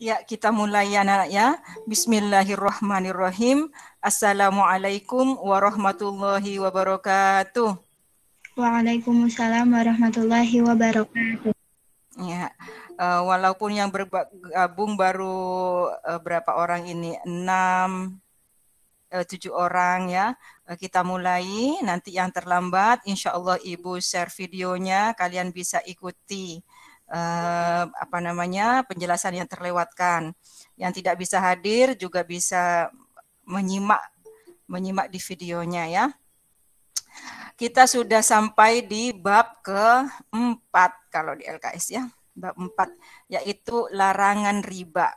Ya, kita mulai ya anak ya. Bismillahirrahmanirrahim. Assalamualaikum warahmatullahi wabarakatuh. Waalaikumsalam warahmatullahi wabarakatuh. Ya, walaupun yang bergabung baru berapa orang ini? 7 orang ya. Kita mulai. Nanti yang terlambat, insya Allah Ibu share videonya. Kalian bisa ikuti penjelasan yang terlewatkan. Yang tidak bisa hadir juga bisa menyimak di videonya ya. Kita sudah sampai di bab keempat kalau di LKS ya. Bab 4 yaitu larangan riba.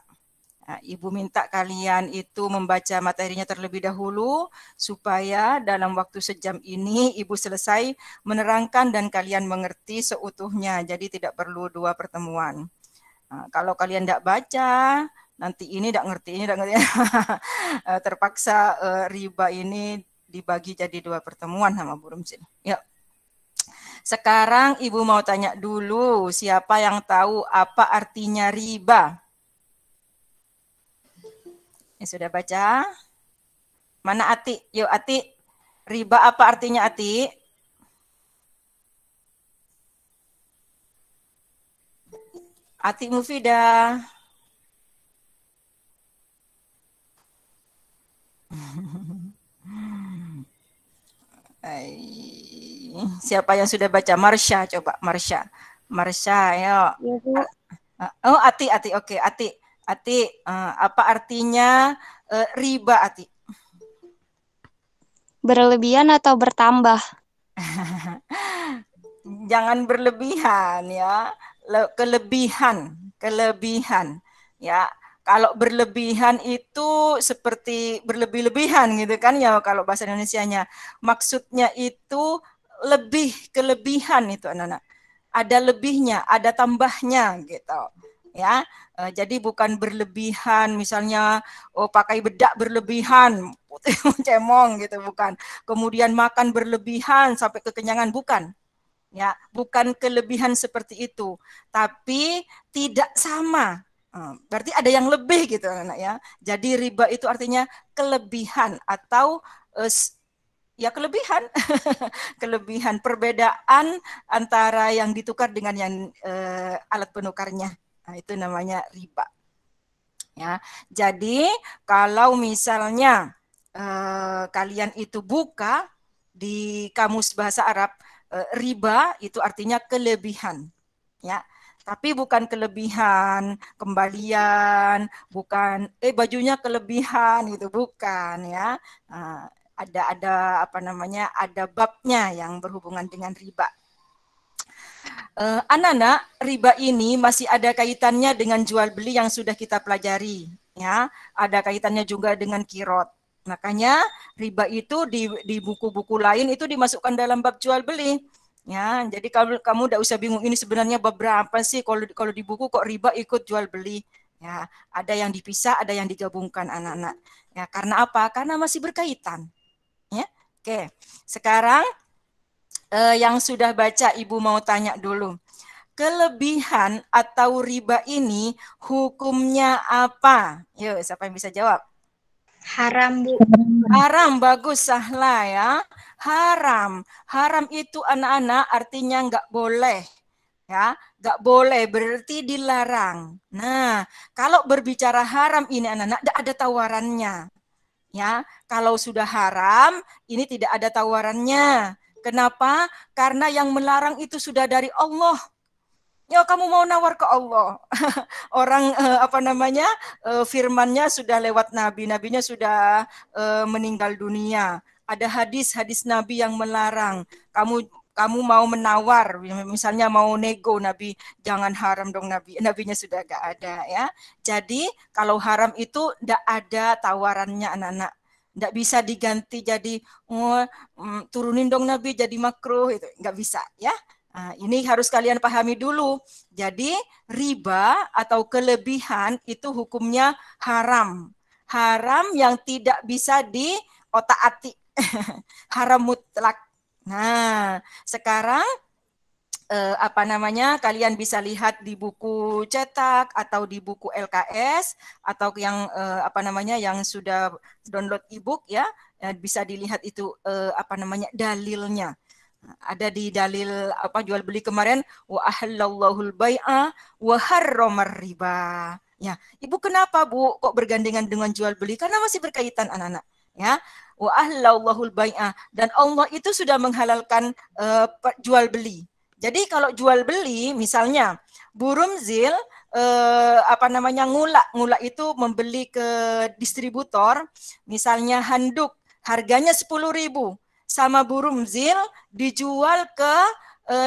Nah, Ibu minta kalian itu membaca materinya terlebih dahulu supaya dalam waktu sejam ini Ibu selesai menerangkan dan kalian mengerti seutuhnya. Jadi tidak perlu 2 pertemuan. Nah, kalau kalian tidak baca, nanti ini tidak ngerti, ini tidak ngerti. Terpaksa riba ini dibagi jadi 2 pertemuan sama Bu Rumsin. Ya. Sekarang Ibu mau tanya dulu, siapa yang tahu apa artinya riba? Yang sudah baca? Mana Ati? Yuk Ati, riba apa artinya Ati? Ati Mufidah. Siapa yang sudah baca? Marsha, coba Marsha. Marsha, ayo. Ya, Bu. Oh, Ati, oke, Ati, apa artinya riba, Ati? Berlebihan atau bertambah? Jangan berlebihan ya. Kelebihan ya. Kalau berlebihan itu seperti berlebih-lebihan gitu kan ya kalau bahasa Indonesianya. Maksudnya itu kelebihan itu anak-anak. Ada lebihnya, ada tambahnya gitu. Ya. Jadi bukan berlebihan misalnya pakai bedak berlebihan, putih cemong gitu bukan. Kemudian makan berlebihan sampai kekenyangan bukan. Ya, bukan kelebihan seperti itu, tapi tidak sama. Berarti ada yang lebih gitu anak ya. Jadi riba itu artinya kelebihan atau ya kelebihan, kelebihan perbedaan antara yang ditukar dengan yang alat penukarnya. Nah, itu namanya riba. Ya, jadi kalau misalnya kalian itu buka di kamus bahasa Arab riba itu artinya kelebihan, ya. Tapi bukan kelebihan kembalian, bukan bajunya kelebihan gitu, bukan ya. Ada ada babnya yang berhubungan dengan riba. Anak-anak, riba ini masih ada kaitannya dengan jual beli yang sudah kita pelajari, ya. Ada kaitannya juga dengan kirot. Makanya riba itu di buku-buku lain itu dimasukkan dalam bab jual beli. Ya, jadi kamu tidak usah bingung ini sebenarnya bab berapa sih kalau di buku kok riba ikut jual beli. Ya, ada yang dipisah, ada yang digabungkan anak-anak. Ya, karena apa? Karena masih berkaitan. Ya. Oke. Sekarang yang sudah baca Ibu mau tanya dulu. Kelebihan atau riba ini hukumnya apa? Yuk, siapa yang bisa jawab? Haram, Bu. Haram, bagus Sahla ya. Haram. Haram itu anak-anak artinya nggak boleh. Ya, nggak boleh berarti dilarang. Nah, kalau berbicara haram ini anak-anak ada tawarannya. Ya, kalau sudah haram, ini tidak ada tawarannya. Kenapa? Karena yang melarang itu sudah dari Allah. Ya kamu mau nawar ke Allah. Orang firmannya sudah lewat nabi, nabinya sudah meninggal dunia. Ada hadis Nabi yang melarang. Kamu mau menawar, misalnya mau nego Nabi, jangan haram dong Nabi. Nabinya sudah gak ada ya. Jadi kalau haram itu tidak ada tawarannya anak-anak. Tidak bisa diganti jadi turunin dong Nabi jadi makruh itu nggak bisa ya. Nah, ini harus kalian pahami dulu. Jadi riba atau kelebihan itu hukumnya haram. Haram yang tidak bisa diotak-atik. Haram mutlak. Nah, sekarang kalian bisa lihat di buku cetak atau di buku LKS atau yang yang sudah download ebook ya, bisa dilihat itu dalilnya. Ada di dalil jual beli kemarin, wa ahallallahul bai'a wa harramar riba. Ya, Ibu kenapa Bu kok bergandengan dengan jual beli? Karena masih berkaitan anak-anak, ya. Wa ahallallahul bai'a, dan Allah itu sudah menghalalkan jual beli. Jadi kalau jual beli misalnya Bu Rumzil ngula itu membeli ke distributor misalnya handuk harganya 10.000, sama Bu Rumzil dijual ke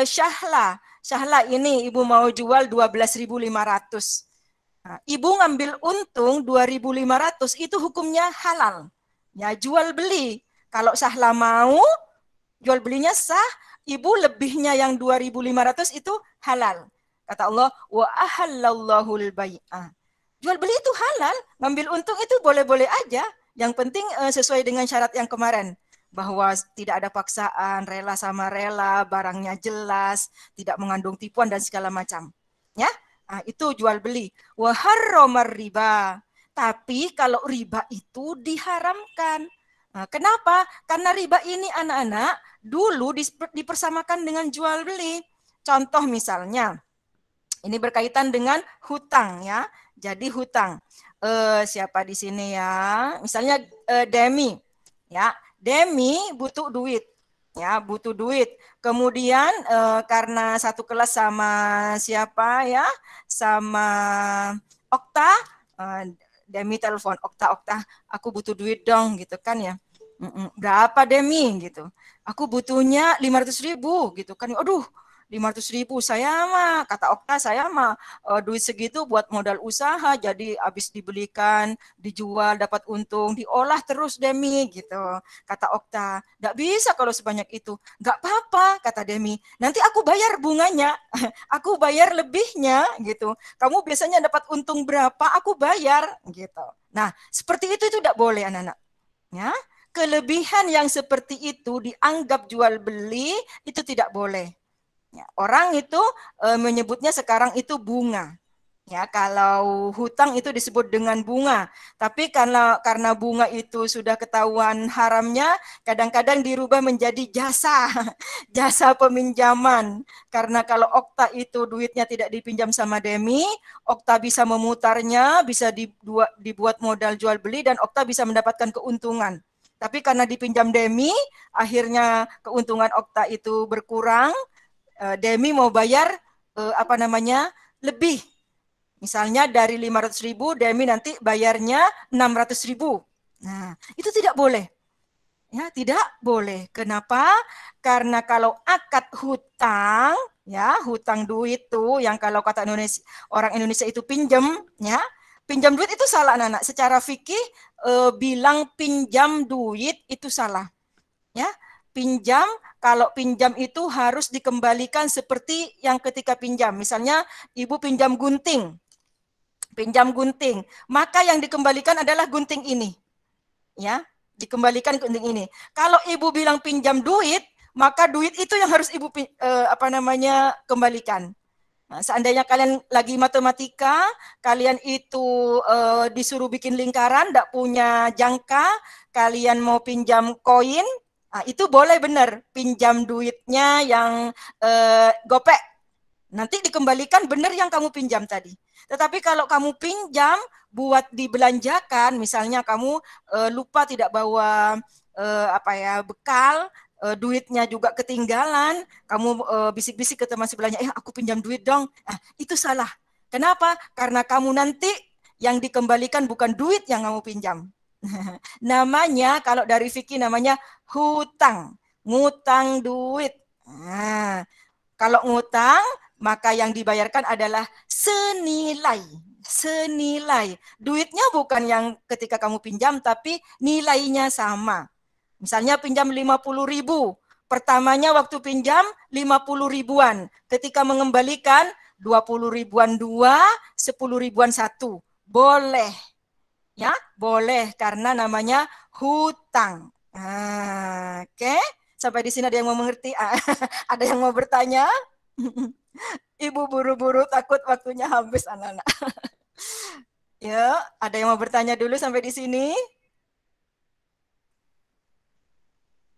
Syahla. Syahla ini Ibu mau jual 12.500. Nah, Ibu ngambil untung 2.500 itu hukumnya halal. Ya, jual beli. Kalau Syahla mau jual belinya sah, Ibu lebihnya yang 2.500 itu halal. Kata Allah, wa ahallallahul bai'a. Jual beli itu halal, ngambil untung itu boleh-boleh aja. Yang penting sesuai dengan syarat yang kemarin, bahwa tidak ada paksaan, rela sama rela, barangnya jelas, tidak mengandung tipuan dan segala macam. Ya, nah, itu jual beli. Wa harramar riba. Tapi kalau riba itu diharamkan. Nah, kenapa? Karena riba ini anak-anak dulu dipersamakan dengan jual beli. Contoh misalnya, ini berkaitan dengan hutang ya. Jadi hutang. Siapa di sini ya? Misalnya Demi. Ya, Demi butuh duit. Ya, butuh duit. Kemudian karena satu kelas sama siapa ya? Sama Okta, Demi telepon, Okta, aku butuh duit dong gitu kan ya. Berapa Demi gitu. Aku butuhnya 500.000 gitu kan. Aduh, 500.000 saya mah, kata Okta, saya mah duit segitu buat modal usaha, jadi habis dibelikan, dijual, dapat untung, diolah terus Demi gitu. Kata Okta, nggak bisa kalau sebanyak itu. Nggak apa-apa, kata Demi. Nanti aku bayar bunganya, aku bayar lebihnya gitu. Kamu biasanya dapat untung berapa, aku bayar gitu. Nah, seperti itu tidak boleh anak-anak. Ya, kelebihan yang seperti itu dianggap jual beli itu tidak boleh. Ya, orang itu menyebutnya sekarang itu bunga. Ya, kalau hutang itu disebut dengan bunga. Tapi karena bunga itu sudah ketahuan haramnya, kadang-kadang dirubah menjadi jasa, jasa peminjaman. Karena kalau Okta itu duitnya tidak dipinjam sama Demi, Okta bisa memutarnya, bisa dibuat modal jual beli, dan Okta bisa mendapatkan keuntungan. Tapi karena dipinjam Demi, akhirnya keuntungan Okta itu berkurang. Demi mau bayar lebih. Misalnya dari 500.000, Demi nanti bayarnya 600.000. Nah, itu tidak boleh. Ya, tidak boleh. Kenapa? Karena kalau akad hutang, ya, hutang duit tuh yang kalau kata Indonesia, orang Indonesia itu pinjam, ya. Pinjam duit itu salah, anak-anak. Secara fikih bilang pinjam duit itu salah. Ya, kalau pinjam itu harus dikembalikan seperti yang ketika pinjam. Misalnya Ibu pinjam gunting, maka yang dikembalikan adalah gunting ini. Ya, dikembalikan gunting ini. Kalau Ibu bilang pinjam duit, maka duit itu yang harus Ibu kembalikan. Nah, seandainya kalian lagi matematika, kalian itu disuruh bikin lingkaran, tidak punya jangka, kalian mau pinjam koin, nah, itu boleh benar, pinjam duitnya yang gopek. Nanti dikembalikan benar yang kamu pinjam tadi. Tetapi kalau kamu pinjam buat dibelanjakan, misalnya kamu lupa tidak bawa bekal, duitnya juga ketinggalan, kamu bisik-bisik ke teman sebelahnya, aku pinjam duit dong. Nah, itu salah. Kenapa? Karena kamu nanti yang dikembalikan bukan duit yang kamu pinjam. Namanya, kalau dari fikih namanya hutang. Ngutang duit. Nah, kalau ngutang, maka yang dibayarkan adalah senilai. Senilai. Duitnya bukan yang ketika kamu pinjam, tapi nilainya sama. Misalnya pinjam 50.000. Pertamanya waktu pinjam 50 ribuan. Ketika mengembalikan 20 ribuan 2, 10 ribuan 1. Boleh. Ya, boleh karena namanya hutang. Oke. Sampai di sini ada yang mau mengerti? Ada yang mau bertanya? Ibu buru-buru takut waktunya habis anak-anak. Ya, ada yang mau bertanya dulu sampai di sini?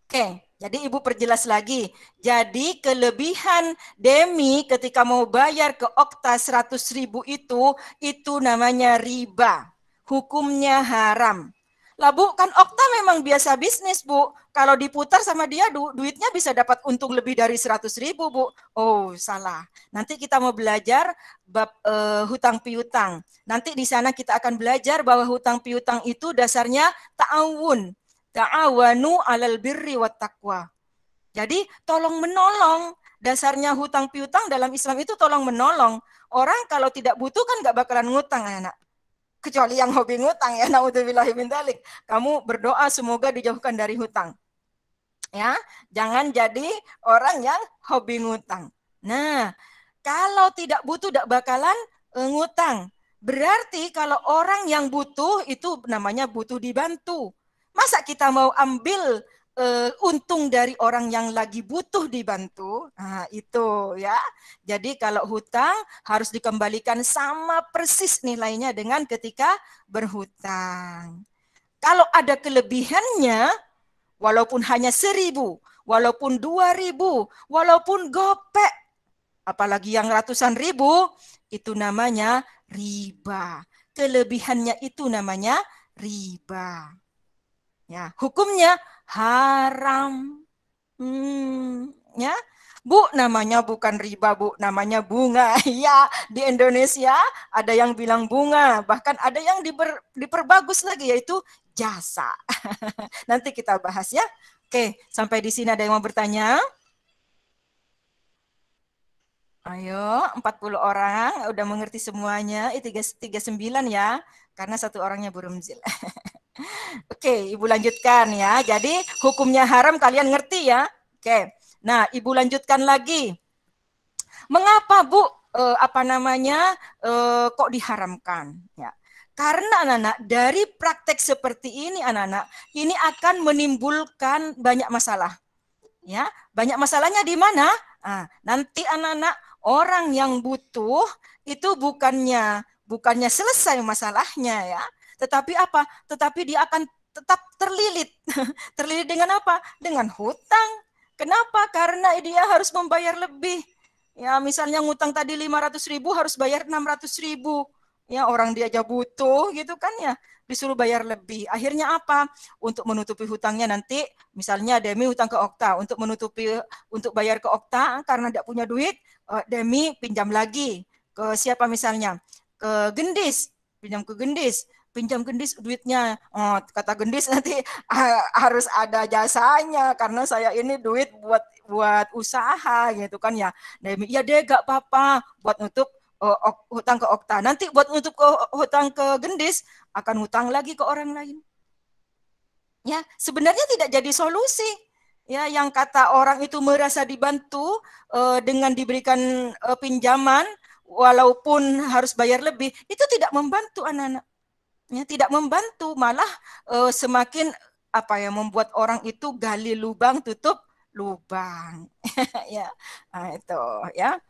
Oke, jadi Ibu perjelas lagi. Jadi kelebihan Demi ketika mau bayar ke Okta 100.000 itu namanya riba. Hukumnya haram. Lah Bu, kan Okta memang biasa bisnis Bu. Kalau diputar sama dia duitnya bisa dapat untung lebih dari 100.000 Bu. Oh, salah. Nanti kita mau belajar bab hutang piutang. Nanti di sana kita akan belajar bahwa hutang piutang itu dasarnya ta'awun. Ta'awanu 'alal birri wat taqwa. Jadi tolong menolong. Dasarnya hutang piutang dalam Islam itu tolong menolong. Orang kalau tidak butuh kan nggak bakalan ngutang anak. Kecuali yang hobi ngutang ya, naudzubillahi min dzalik. Kamu berdoa semoga dijauhkan dari hutang. Ya, jangan jadi orang yang hobi ngutang. Nah, kalau tidak butuh tidak bakalan ngutang. Berarti kalau orang yang butuh itu namanya butuh dibantu. Masa kita mau ambil untung dari orang yang lagi butuh dibantu? Nah, itu ya. Jadi kalau hutang harus dikembalikan sama persis nilainya dengan ketika berhutang. Kalau ada kelebihannya, walaupun hanya 1.000, walaupun 2.000, walaupun gopek, apalagi yang ratusan ribu, itu namanya riba. Kelebihannya itu namanya riba. Ya, hukumnya haram. Ya, Bu, namanya bukan riba, Bu, namanya bunga. Ya, di Indonesia ada yang bilang bunga, bahkan ada yang diperbagus lagi yaitu jasa. Nanti kita bahas ya. Oke, sampai di sini ada yang mau bertanya? Ayo, 40 orang udah mengerti semuanya. 39 ya, karena satu orangnya burumzil. Oke, Ibu lanjutkan ya. Jadi hukumnya haram kalian ngerti ya? Oke. Nah, Ibu lanjutkan lagi. Mengapa Bu kok diharamkan? Ya. Karena anak-anak dari praktek seperti ini anak-anak ini akan menimbulkan banyak masalah. Ya, banyak masalahnya di mana? Nanti anak-anak orang yang butuh itu bukannya selesai masalahnya ya, tetapi apa? Tetapi dia akan tetap terlilit. Terlilit dengan apa? Dengan hutang. Kenapa? Karena dia harus membayar lebih. Ya, misalnya ngutang tadi 500.000 harus bayar 600.000. Ya, orang dia aja butuh gitu kan ya, disuruh bayar lebih. Akhirnya apa? Untuk menutupi hutangnya nanti, misalnya Demi hutang ke Okta, untuk bayar ke Okta karena tidak punya duit, Demi pinjam lagi ke siapa misalnya? Ke Gendis, pinjam Gendis duitnya. Oh, kata Gendis nanti harus ada jasanya karena saya ini duit buat usaha gitu kan ya. Demi, ya deh gak apa-apa buat nutup hutang ke Okta. Nanti buat nutup hutang ke Gendis akan hutang lagi ke orang lain. Ya, sebenarnya tidak jadi solusi. Ya, yang kata orang itu merasa dibantu dengan diberikan pinjaman walaupun harus bayar lebih, itu tidak membantu anak-anak. Ya, tidak membantu, malah semakin membuat orang itu gali lubang tutup lubang. Ya, nah, itu ya.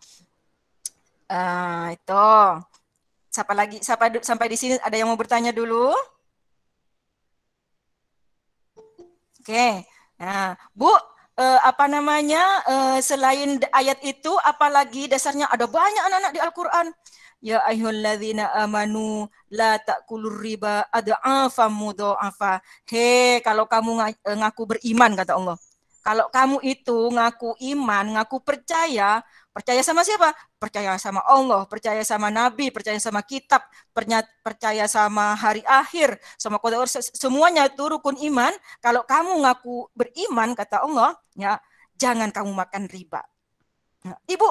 Itu. Siapa lagi? Sampai di sini ada yang mau bertanya dulu? Oke. Nah, Bu, selain ayat itu, apalagi dasarnya ada banyak anak-anak di Al-Quran. Ya ayyuhalladzina amanu la ta'kulur riba ad'afam mudha'afa. Kalau kamu ngaku beriman kata Allah. Kalau kamu itu ngaku iman, ngaku percaya, percaya sama siapa? Percaya sama Allah, percaya sama Nabi, percaya sama kitab, percaya sama hari akhir, sama qadar, semuanya itu rukun iman. Kalau kamu ngaku beriman kata Allah, ya jangan kamu makan riba. Nah, Ibu,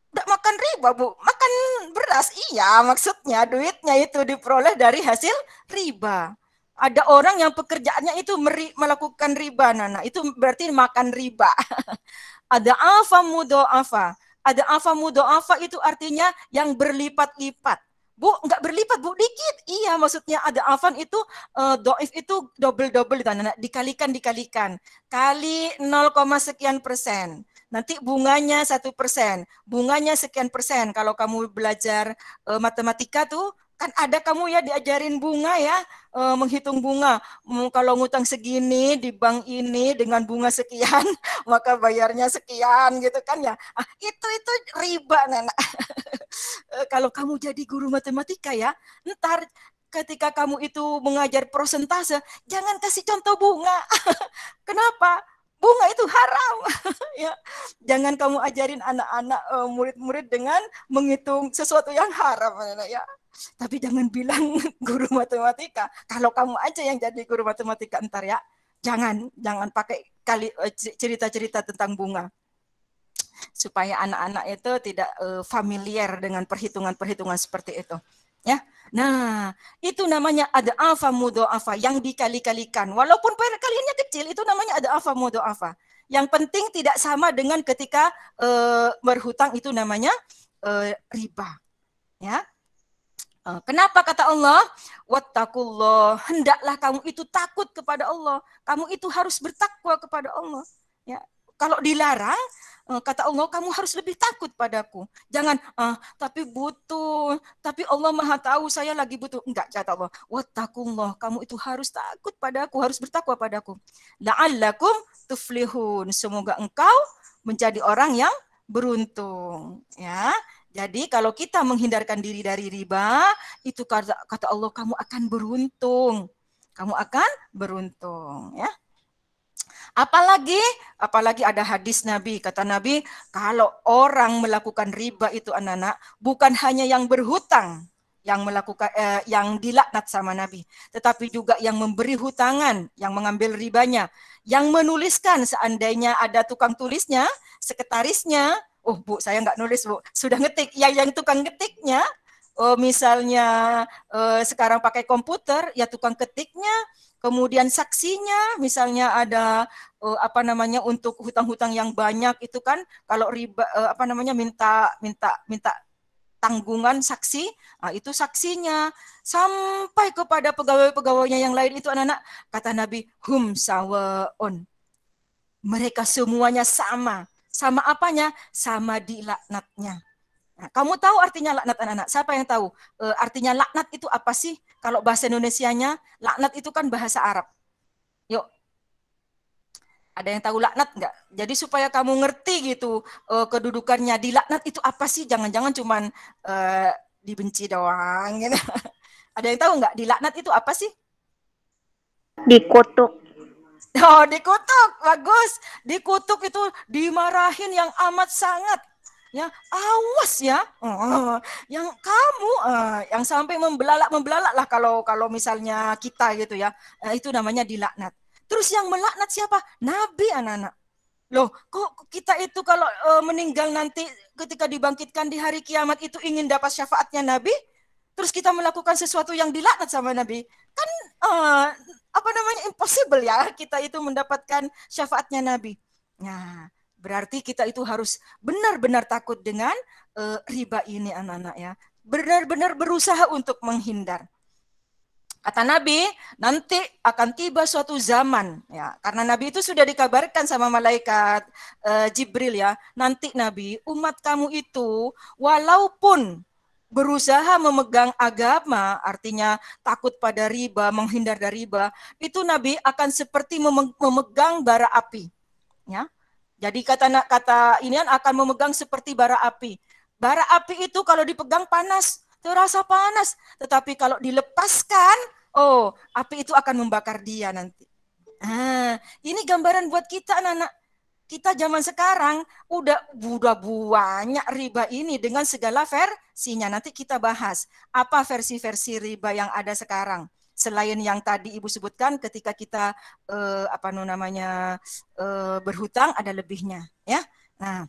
tidak makan riba, Bu. Makan beras, iya maksudnya duitnya itu diperoleh dari hasil riba. Ada orang yang pekerjaannya itu melakukan riba, Nana. Itu berarti makan riba. Ada afa mudoafa. Ada afa mudoafa itu artinya yang berlipat-lipat. Bu, enggak berlipat, Bu, dikit. Iya, maksudnya ada afan itu, doif itu double-double, dikalikan. Kali 0, sekian persen. nanti bunganya 1%, bunganya sekian persen. Kalau kamu belajar matematika tuh, kan ada kamu ya diajarin bunga ya, menghitung bunga. Kalau ngutang segini di bank ini dengan bunga sekian, maka bayarnya sekian gitu kan ya. Itu riba, Nana. Kalau kamu jadi guru matematika ya, ntar ketika kamu itu mengajar prosentase, jangan kasih contoh bunga. Kenapa? Bunga itu haram. Ya, jangan kamu ajarin anak-anak murid-murid dengan menghitung sesuatu yang haram ya. Tapi jangan bilang guru matematika. Kalau kamu aja yang jadi guru matematika ntar ya, jangan pakai cerita-cerita tentang bunga, supaya anak-anak itu tidak familiar dengan perhitungan-perhitungan seperti itu. Ya, nah itu namanya ada alfa mudhoafa yang dikali-kalikan. Walaupun kaliannya kecil, itu namanya ada alfa mudhoafa. Yang penting tidak sama dengan ketika berhutang, itu namanya riba. Ya. Kenapa kata Allah? Wattaqullah, hendaklah kamu itu takut kepada Allah. Kamu itu harus bertakwa kepada Allah. Ya. Kalau dilarang, kata Allah, kamu harus lebih takut padaku. Jangan, tapi butuh, tapi Allah Maha tahu saya lagi butuh. Enggak, kata Allah. Wattaqullah, kamu itu harus takut padaku, harus bertakwa padaku. La'allakum tuflihun. Semoga engkau menjadi orang yang beruntung. Ya. Jadi kalau kita menghindarkan diri dari riba, itu kata Allah, kamu akan beruntung. Kamu akan beruntung, ya. Apalagi ada hadis Nabi, kata Nabi, kalau orang melakukan riba itu anak-anak, bukan hanya yang berhutang yang melakukan yang dilaknat sama Nabi, tetapi juga yang memberi hutangan, yang mengambil ribanya, yang menuliskan, seandainya ada tukang tulisnya, sekretarisnya. Oh Bu, saya nggak nulis Bu, sudah ngetik. Yang tukang ngetiknya, misalnya sekarang pakai komputer, ya tukang ketiknya, kemudian saksinya, misalnya ada untuk hutang-hutang yang banyak itu kan, kalau riba minta tanggungan saksi, itu saksinya, sampai kepada pegawai-pegawainya yang lain itu anak-anak, kata Nabi, hum sawaun. Mereka semuanya sama. Sama apanya? Sama dilaknatnya. Nah, kamu tahu artinya laknat anak-anak? Siapa yang tahu? Artinya laknat itu apa sih? Kalau bahasa Indonesianya, laknat itu kan bahasa Arab. Yuk, ada yang tahu laknat nggak? Jadi supaya kamu ngerti gitu kedudukannya, di laknat itu apa sih? Jangan-jangan cuman dibenci doang. Gitu. Ada yang tahu nggak? Di laknat itu apa sih? Dikutuk. Oh, dikutuk. Bagus. Dikutuk itu dimarahin yang amat sangat. Ya, awas ya. Yang kamu yang sampai membelalak lah kalau misalnya kita gitu ya. Itu namanya dilaknat. Terus yang melaknat siapa? Nabi, anak-anak. Loh, kok kita itu kalau meninggal nanti ketika dibangkitkan di hari kiamat itu ingin dapat syafaatnya Nabi? Terus kita melakukan sesuatu yang dilaknat sama Nabi? Kan impossible ya kita itu mendapatkan syafaatnya Nabi. Nah, berarti kita itu harus benar-benar takut dengan riba ini anak-anak ya. Benar-benar berusaha untuk menghindar. Kata Nabi, nanti akan tiba suatu zaman ya, karena Nabi itu sudah dikabarkan sama malaikat Jibril ya. Nanti Nabi, umat kamu itu walaupun berusaha memegang agama, artinya takut pada riba, menghindar dari riba, itu Nabi akan seperti memegang bara api. Ya. Jadi kata ini akan memegang seperti bara api. Bara api itu kalau dipegang panas, terasa panas. Tetapi kalau dilepaskan, api itu akan membakar dia nanti. Ini gambaran buat kita anak-anak. Kita zaman sekarang udah banyak riba ini dengan segala versinya. Nanti kita bahas apa versi-versi riba yang ada sekarang. Selain yang tadi Ibu sebutkan ketika kita berhutang ada lebihnya, ya. Nah,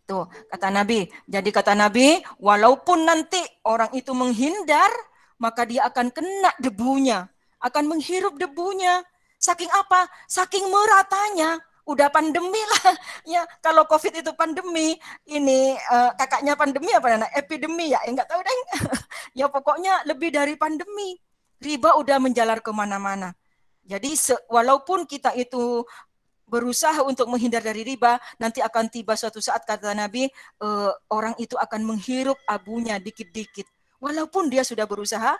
tuh kata Nabi. Jadi kata Nabi, walaupun nanti orang itu menghindar, maka dia akan kena debunya, akan menghirup debunya. Saking apa? Saking meratanya. Udah pandemi lah, ya. Kalau COVID itu pandemi, ini kakaknya pandemi apa? Epidemi ya? Enggak tahu deh. Ya pokoknya lebih dari pandemi. Riba udah menjalar kemana-mana. Jadi walaupun kita itu berusaha untuk menghindar dari riba, nanti akan tiba suatu saat, kata Nabi, orang itu akan menghirup abunya dikit-dikit, walaupun dia sudah berusaha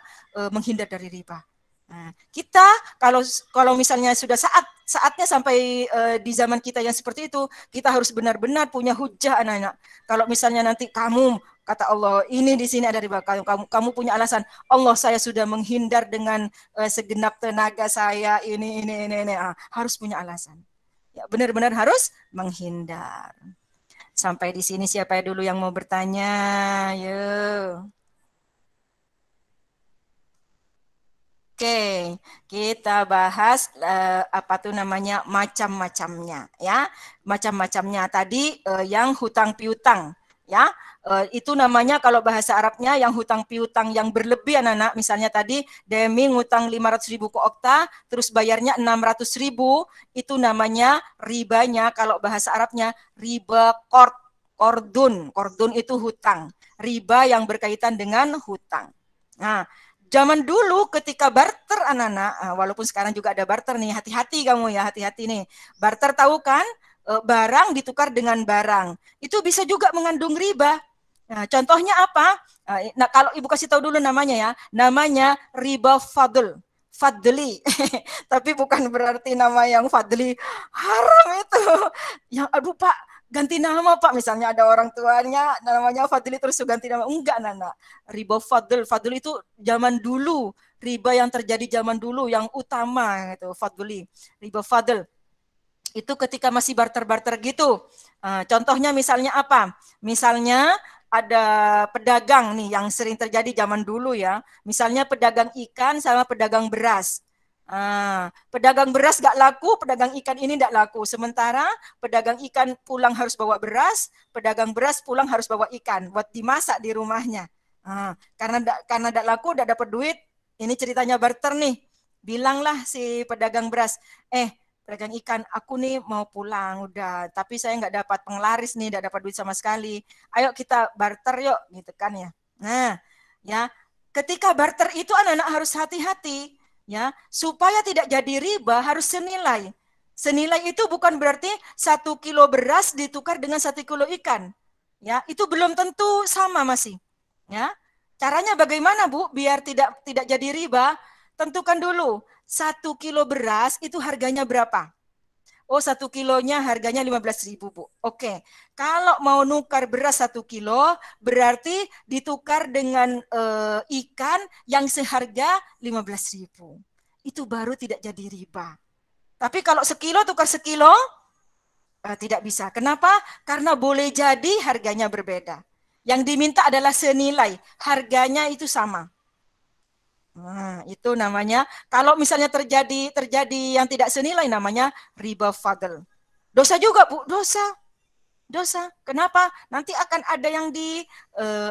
menghindar dari riba. Nah, kita kalau misalnya sudah saatnya sampai di zaman kita yang seperti itu, kita harus benar-benar punya hujah, anak-anak. Kalau misalnya nanti kamu kata Allah, ini di sini ada riba, kamu punya alasan, Allah, saya sudah menghindar dengan segenap tenaga saya, ini. Harus punya alasan. Ya, benar-benar harus menghindar. Sampai di sini siapa dulu yang mau bertanya? Yuk. Oke, kita bahas apa tuh namanya macam-macamnya ya. Macam-macamnya tadi yang hutang piutang ya. Itu namanya kalau bahasa Arabnya yang hutang piutang yang berlebih, anak-anak. Misalnya tadi Demi ngutang 500.000 ke Okta, terus bayarnya 600.000, itu namanya ribanya kalau bahasa Arabnya riba kordun. Kordun itu hutang. Riba yang berkaitan dengan hutang. Nah, zaman dulu ketika barter, anak-anak, walaupun sekarang juga ada barter nih, hati-hati kamu ya, hati-hati nih. Barter tahu kan? Barang ditukar dengan barang. Itu bisa juga mengandung riba. Nah, contohnya apa? Nah, kalau Ibu kasih tahu dulu namanya ya. Namanya riba fadl. Fadli. Tapi bukan berarti nama yang Fadli haram itu. Yang aduh Pak, ganti nama Pak, misalnya ada orang tuanya namanya Fadli terus ganti nama. Enggak, Nana. Riba fadl. Fadl itu zaman dulu. Riba yang terjadi zaman dulu yang utama itu Fadli. Riba fadl. Itu ketika masih barter-barter gitu. Contohnya misalnya apa? Misalnya ada pedagang nih yang sering terjadi zaman dulu ya. Misalnya pedagang ikan sama pedagang beras. Pedagang beras gak laku, pedagang ikan ini gak laku. Sementara pedagang ikan pulang harus bawa beras, pedagang beras pulang harus bawa ikan buat dimasak di rumahnya. Karena gak laku, gak dapat duit. Ini ceritanya barter nih. Bilanglah si pedagang beras, pedagang ikan, aku nih mau pulang udah, tapi saya nggak dapat penglaris nih, nggak dapat duit sama sekali. Ayo kita barter yuk, gitu kan ya. Nah, ya, ketika barter itu anak-anak harus hati-hati, ya, supaya tidak jadi riba harus senilai. Senilai itu bukan berarti 1 kilo beras ditukar dengan 1 kilo ikan, ya, itu belum tentu sama masih, ya. Caranya bagaimana Bu biar tidak jadi riba? Tentukan dulu 1 kilo beras itu harganya berapa? Oh, 1 kilonya harganya 15.000, Bu. Oke. Kalau mau nukar beras 1 kilo, berarti ditukar dengan ikan yang seharga 15.000. Itu baru tidak jadi riba. Tapi kalau sekilo tukar sekilo, tidak bisa. Kenapa? Karena boleh jadi harganya berbeda. Yang diminta adalah senilai. Harganya itu sama. Nah, itu namanya kalau misalnya terjadi yang tidak senilai namanya riba fadl. Dosa juga, Bu, dosa. Dosa. Kenapa? Nanti akan ada yang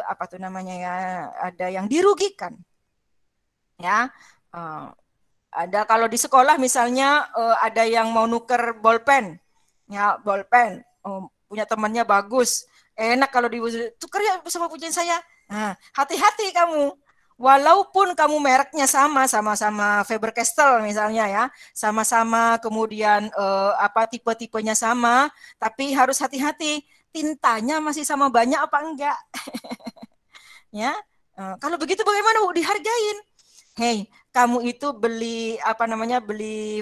apa tuh namanya ya? Ada yang dirugikan. Ya. Ada kalau di sekolah misalnya ada yang mau nuker bolpen. Ya, bolpen. Punya temannya bagus. Enak kalau ditukar ya sama pujian saya. Nah, hati-hati kamu. Walaupun kamu mereknya sama-sama Faber-Castell misalnya ya, sama-sama kemudian tipe-tipenya sama, tapi harus hati-hati tintanya masih sama banyak apa enggak. Ya, kalau begitu bagaimana Bu dihargain? Hei, kamu itu beli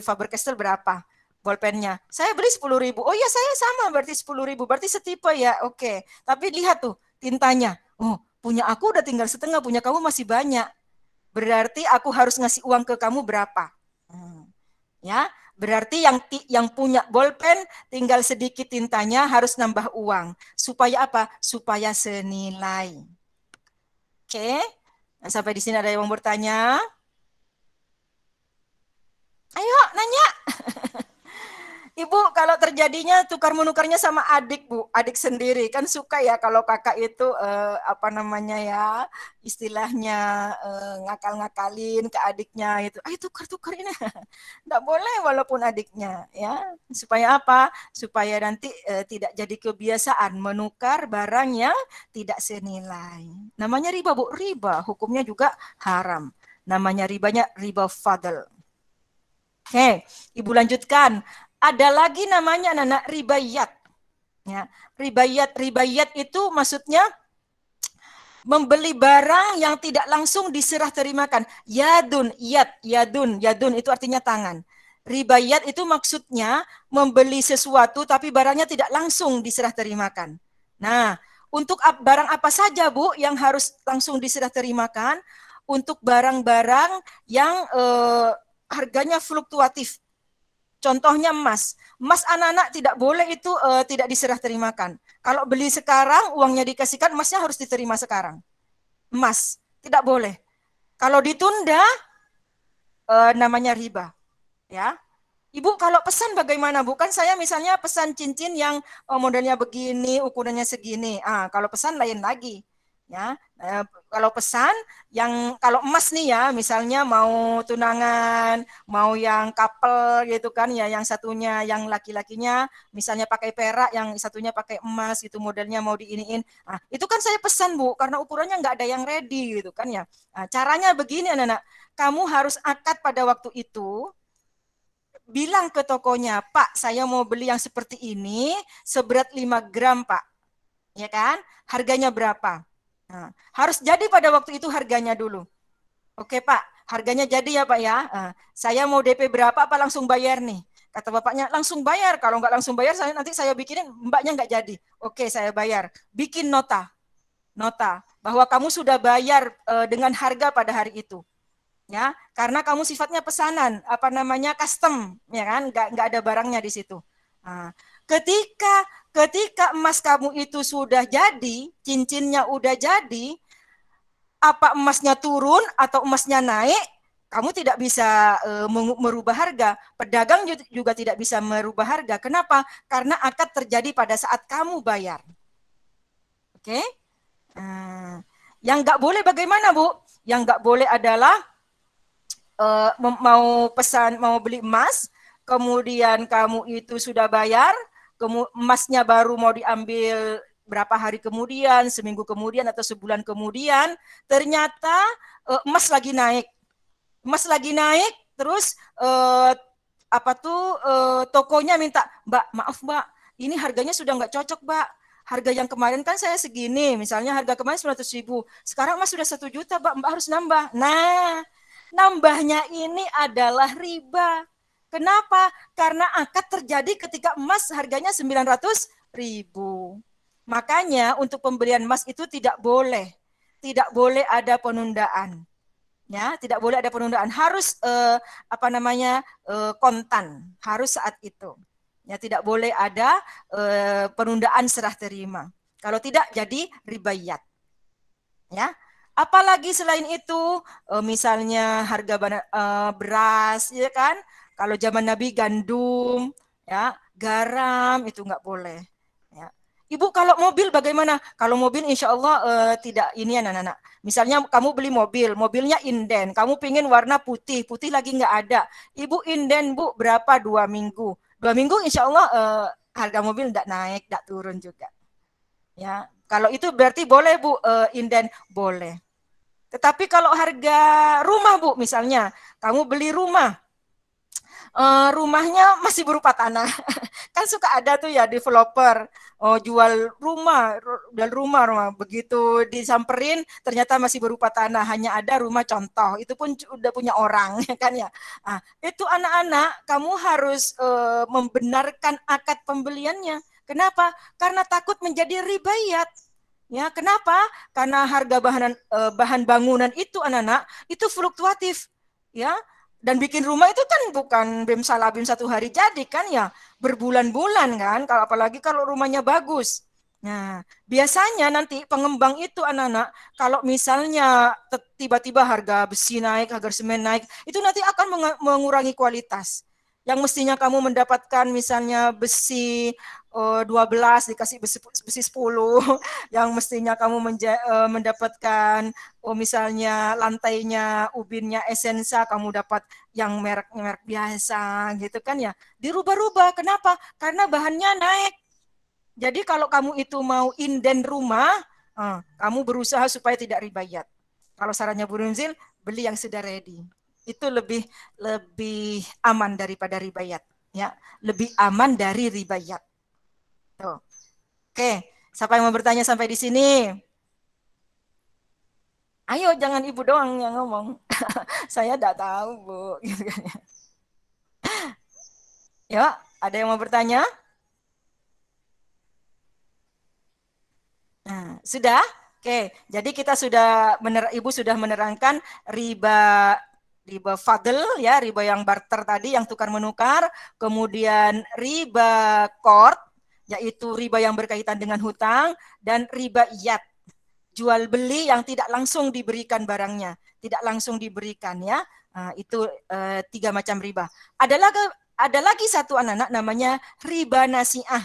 Faber-Castell berapa? Bolpennya. Saya beli 10.000. Oh iya, saya sama berarti 10.000. Berarti setipe ya. Oke. Tapi lihat tuh tintanya. Oh, punya aku udah tinggal setengah, punya kamu masih banyak. Berarti aku harus ngasih uang ke kamu berapa? Ya, berarti yang punya bolpen tinggal sedikit tintanya harus nambah uang. Supaya apa? Supaya senilai. Oke. Nah, sampai di sini ada yang mau bertanya? Ayo, nanya. Ibu, kalau terjadinya tukar menukarnya sama adik, Bu, adik sendiri kan suka ya kalau kakak itu istilahnya ngakal-ngakalin ke adiknya itu. Ayo tukar-tukar ini, nggak boleh walaupun adiknya, ya. Supaya apa? Supaya nanti tidak jadi kebiasaan menukar barang yang tidak senilai. Namanya riba, Bu, riba, hukumnya juga haram. Namanya ribanya riba fadl. Oke, Ibu lanjutkan. Ada lagi namanya anak-anak ribayat. Ya, ribayat itu maksudnya membeli barang yang tidak langsung diserah terimakan. Yadun itu artinya tangan. Ribayat itu maksudnya membeli sesuatu tapi barangnya tidak langsung diserah terimakan. Nah, untuk barang apa saja Bu yang harus langsung diserah terimakan? Untuk barang-barang yang harganya fluktuatif. Contohnya emas. Emas anak-anak tidak boleh itu tidak diserah terimakan. Kalau beli sekarang, uangnya dikasihkan, emasnya harus diterima sekarang. Emas, tidak boleh. Kalau ditunda, namanya riba. Ya, Ibu kalau pesan bagaimana Bu? Kan saya misalnya pesan cincin yang modelnya begini, ukurannya segini. Kalau pesan lain lagi. Ya, kalau pesan yang kalau emas nih ya, misalnya mau tunangan, mau yang couple gitu kan ya, yang satunya yang laki-lakinya misalnya pakai perak, yang satunya pakai emas gitu modelnya mau diiniin. Itu kan saya pesan Bu, karena ukurannya nggak ada yang ready gitu kan ya. Caranya begini anak-anak, kamu harus akad pada waktu itu, bilang ke tokonya, Pak, saya mau beli yang seperti ini, seberat 5 gram, Pak. Ya kan? Harganya berapa? Nah, harus jadi pada waktu itu harganya dulu. Oke, Pak, harganya jadi ya, Pak ya. Saya mau DP berapa, apa langsung bayar nih? Kata bapaknya, langsung bayar. Kalau nggak langsung bayar, nanti saya bikinin, mbaknya nggak jadi. Oke, saya bayar. Bikin nota. Nota bahwa kamu sudah bayar dengan harga pada hari itu. Ya, karena kamu sifatnya pesanan, apa namanya custom, ya kan, nggak ada barangnya di situ. Nah, ketika emas kamu itu sudah jadi, cincinnya udah jadi, apa emasnya turun atau emasnya naik, kamu tidak bisa merubah harga. Pedagang juga tidak bisa merubah harga. Kenapa? Karena akad terjadi pada saat kamu bayar. Oke? Nah, yang nggak boleh bagaimana Bu? Yang nggak boleh adalah mau pesan, mau beli emas, kemudian kamu itu sudah bayar, emasnya baru mau diambil berapa hari kemudian, seminggu kemudian atau sebulan kemudian, ternyata emas lagi naik. Emas lagi naik, terus tokonya minta, Mbak, maaf Mbak, ini harganya sudah nggak cocok Mbak. Harga yang kemarin kan saya segini, misalnya harga kemarin 900.000, sekarang emas sudah 1 juta Mbak harus nambah. Nah, nambahnya ini adalah riba. Kenapa? Karena akad terjadi ketika emas harganya 900.000. Makanya untuk pembelian emas itu tidak boleh ada penundaan. Ya, tidak boleh ada penundaan. Harus kontan, harus saat itu. Ya, tidak boleh ada penundaan serah terima. Kalau tidak jadi ribayat. Ya, apalagi selain itu, misalnya harga beras, ya kan? Kalau zaman Nabi gandum, ya, garam itu nggak boleh. Ya. Ibu kalau mobil bagaimana? Kalau mobil insya Allah tidak ini anak-anak. Misalnya kamu beli mobil, mobilnya inden, kamu pingin warna putih, putih lagi nggak ada. Ibu inden Bu berapa? 2 minggu. 2 minggu insya Allah harga mobil nggak naik, nggak turun juga. Ya, kalau itu berarti boleh Bu, inden boleh. Tetapi kalau harga rumah Bu, misalnya kamu beli rumah, rumahnya masih berupa tanah, kan suka ada tuh ya developer, jual rumah, begitu disamperin ternyata masih berupa tanah, hanya ada rumah contoh, itu pun udah punya orang, kan ya. Itu anak-anak kamu harus membenarkan akad pembeliannya. Kenapa? Karena takut menjadi ribayat. Ya, kenapa? Karena harga bahan bangunan itu anak-anak itu fluktuatif, ya. Dan bikin rumah itu kan bukan bim salabim 1 hari jadi kan ya, berbulan-bulan kan. Kalau apalagi kalau rumahnya bagus. Nah, biasanya nanti pengembang itu anak-anak kalau misalnya tiba-tiba harga besi naik, harga semen naik, itu nanti akan mengurangi kualitas. Yang mestinya kamu mendapatkan misalnya besi 12 dikasih besi 10, yang mestinya kamu mendapatkan misalnya lantainya ubinnya Essensa, kamu dapat yang merek biasa gitu kan ya. Dirubah-rubah. Kenapa? Karena bahannya naik. Jadi kalau kamu itu mau inden rumah, kamu berusaha supaya tidak ribayat. Kalau sarannya Bu Runzil, beli yang sudah ready. Itu lebih aman daripada ribayat. Ya, lebih aman dari ribayat. Tuh. Oke, siapa yang mau bertanya sampai di sini? Ayo, jangan ibu doang yang ngomong. Saya tidak tahu, Bu. Gitu kan ya. Ya, ada yang mau bertanya? Nah, sudah? Oke, jadi kita sudah Ibu sudah menerangkan riba riba fadl ya, riba yang barter tadi yang tukar menukar, kemudian riba qard yaitu riba yang berkaitan dengan hutang dan riba iyad jual beli yang tidak langsung diberikan barangnya, tidak langsung diberikan ya. Nah, itu tiga macam riba. Ada lagi satu anak-anak namanya riba nasiah.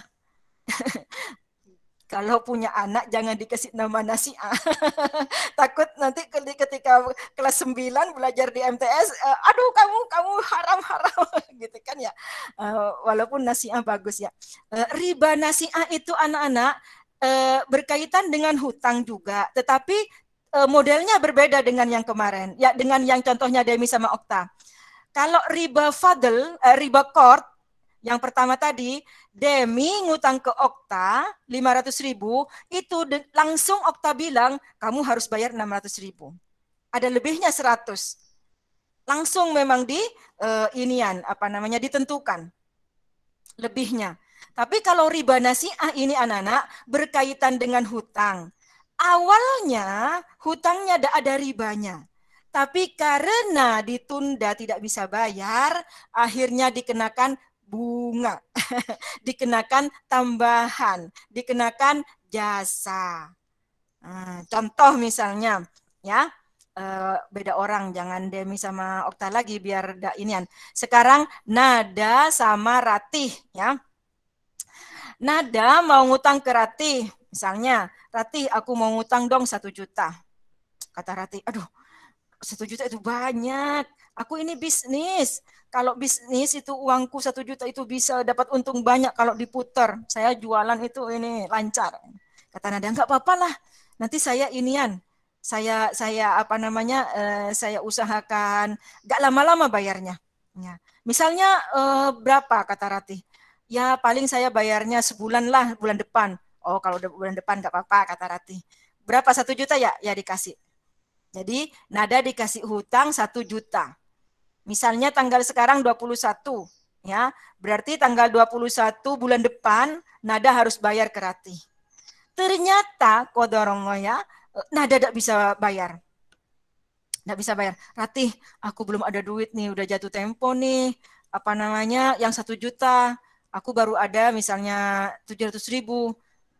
Kalau punya anak jangan dikasih nama nasiah. Takut nanti ketika kelas 9 belajar di MTS, aduh kamu haram-haram gitu kan ya. Walaupun nasiah bagus ya. Riba nasiah itu anak-anak berkaitan dengan hutang juga, tetapi modelnya berbeda dengan yang kemarin. Ya, dengan yang contohnya Demi sama Okta. Kalau riba fadl, riba qard yang pertama tadi, Demi ngutang ke Okta 500.000, itu langsung Okta bilang, kamu harus bayar 600.000. Ada lebihnya 100. Langsung memang ditentukan lebihnya. Tapi kalau riba nasiah ini anak-anak berkaitan dengan hutang. Awalnya hutangnya ada ribanya. Tapi karena ditunda tidak bisa bayar, akhirnya dikenakan bunga, dikenakan tambahan, dikenakan jasa. Nah, contoh misalnya, ya beda orang, jangan Demi sama Okta lagi biar inian. Sekarang Nada sama Ratih, ya. Nada mau ngutang ke Ratih, misalnya, Ratih aku mau ngutang dong 1 juta. Kata Ratih, aduh 1 juta itu banyak. Aku ini bisnis. Kalau bisnis itu uangku 1 juta itu bisa dapat untung banyak kalau diputar. Saya jualan itu ini lancar. Kata Nada, enggak apa-apa lah. Nanti saya inian. Saya usahakan enggak lama-lama bayarnya. Ya. Misalnya berapa kata Ratih? Ya paling saya bayarnya sebulan lah, bulan depan. Oh kalau bulan depan enggak apa-apa kata Ratih. Berapa 1 juta ya? Ya dikasih. Jadi Nada dikasih hutang 1 juta. Misalnya tanggal sekarang 21, ya. Berarti tanggal 21 bulan depan Nada harus bayar ke Ratih. Ternyata qadarullah ya, Nada tidak bisa bayar. Tidak bisa bayar. Ratih, aku belum ada duit nih, udah jatuh tempo nih. Yang 1 juta. Aku baru ada misalnya 700.000.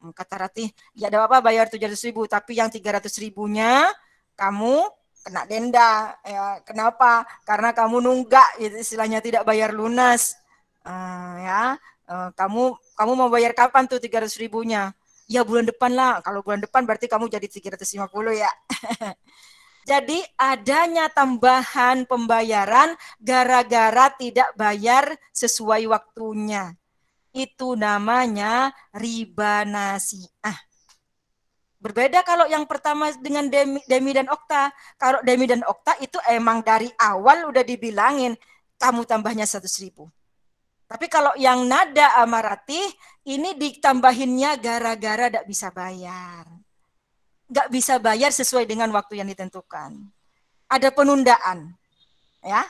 Kata Ratih, ya ada apa bayar 700.000, tapi yang 300.000-nya kamu kena denda. Ya, kenapa? Karena kamu nunggak, istilahnya tidak bayar lunas. Kamu mau bayar kapan tuh 300.000-nya? Ya bulan depan lah. Kalau bulan depan berarti kamu jadi 350 ya. Jadi adanya tambahan pembayaran gara-gara tidak bayar sesuai waktunya. Itu namanya riba nasiah. Berbeda kalau yang pertama dengan Demi dan Okta. Kalau Demi dan Okta itu emang dari awal udah dibilangin kamu tambahnya 100.000. Tapi kalau yang Nada Amarati ini ditambahinnya gara-gara tidak bisa bayar. Nggak bisa bayar sesuai dengan waktu yang ditentukan. Ada penundaan. Ya.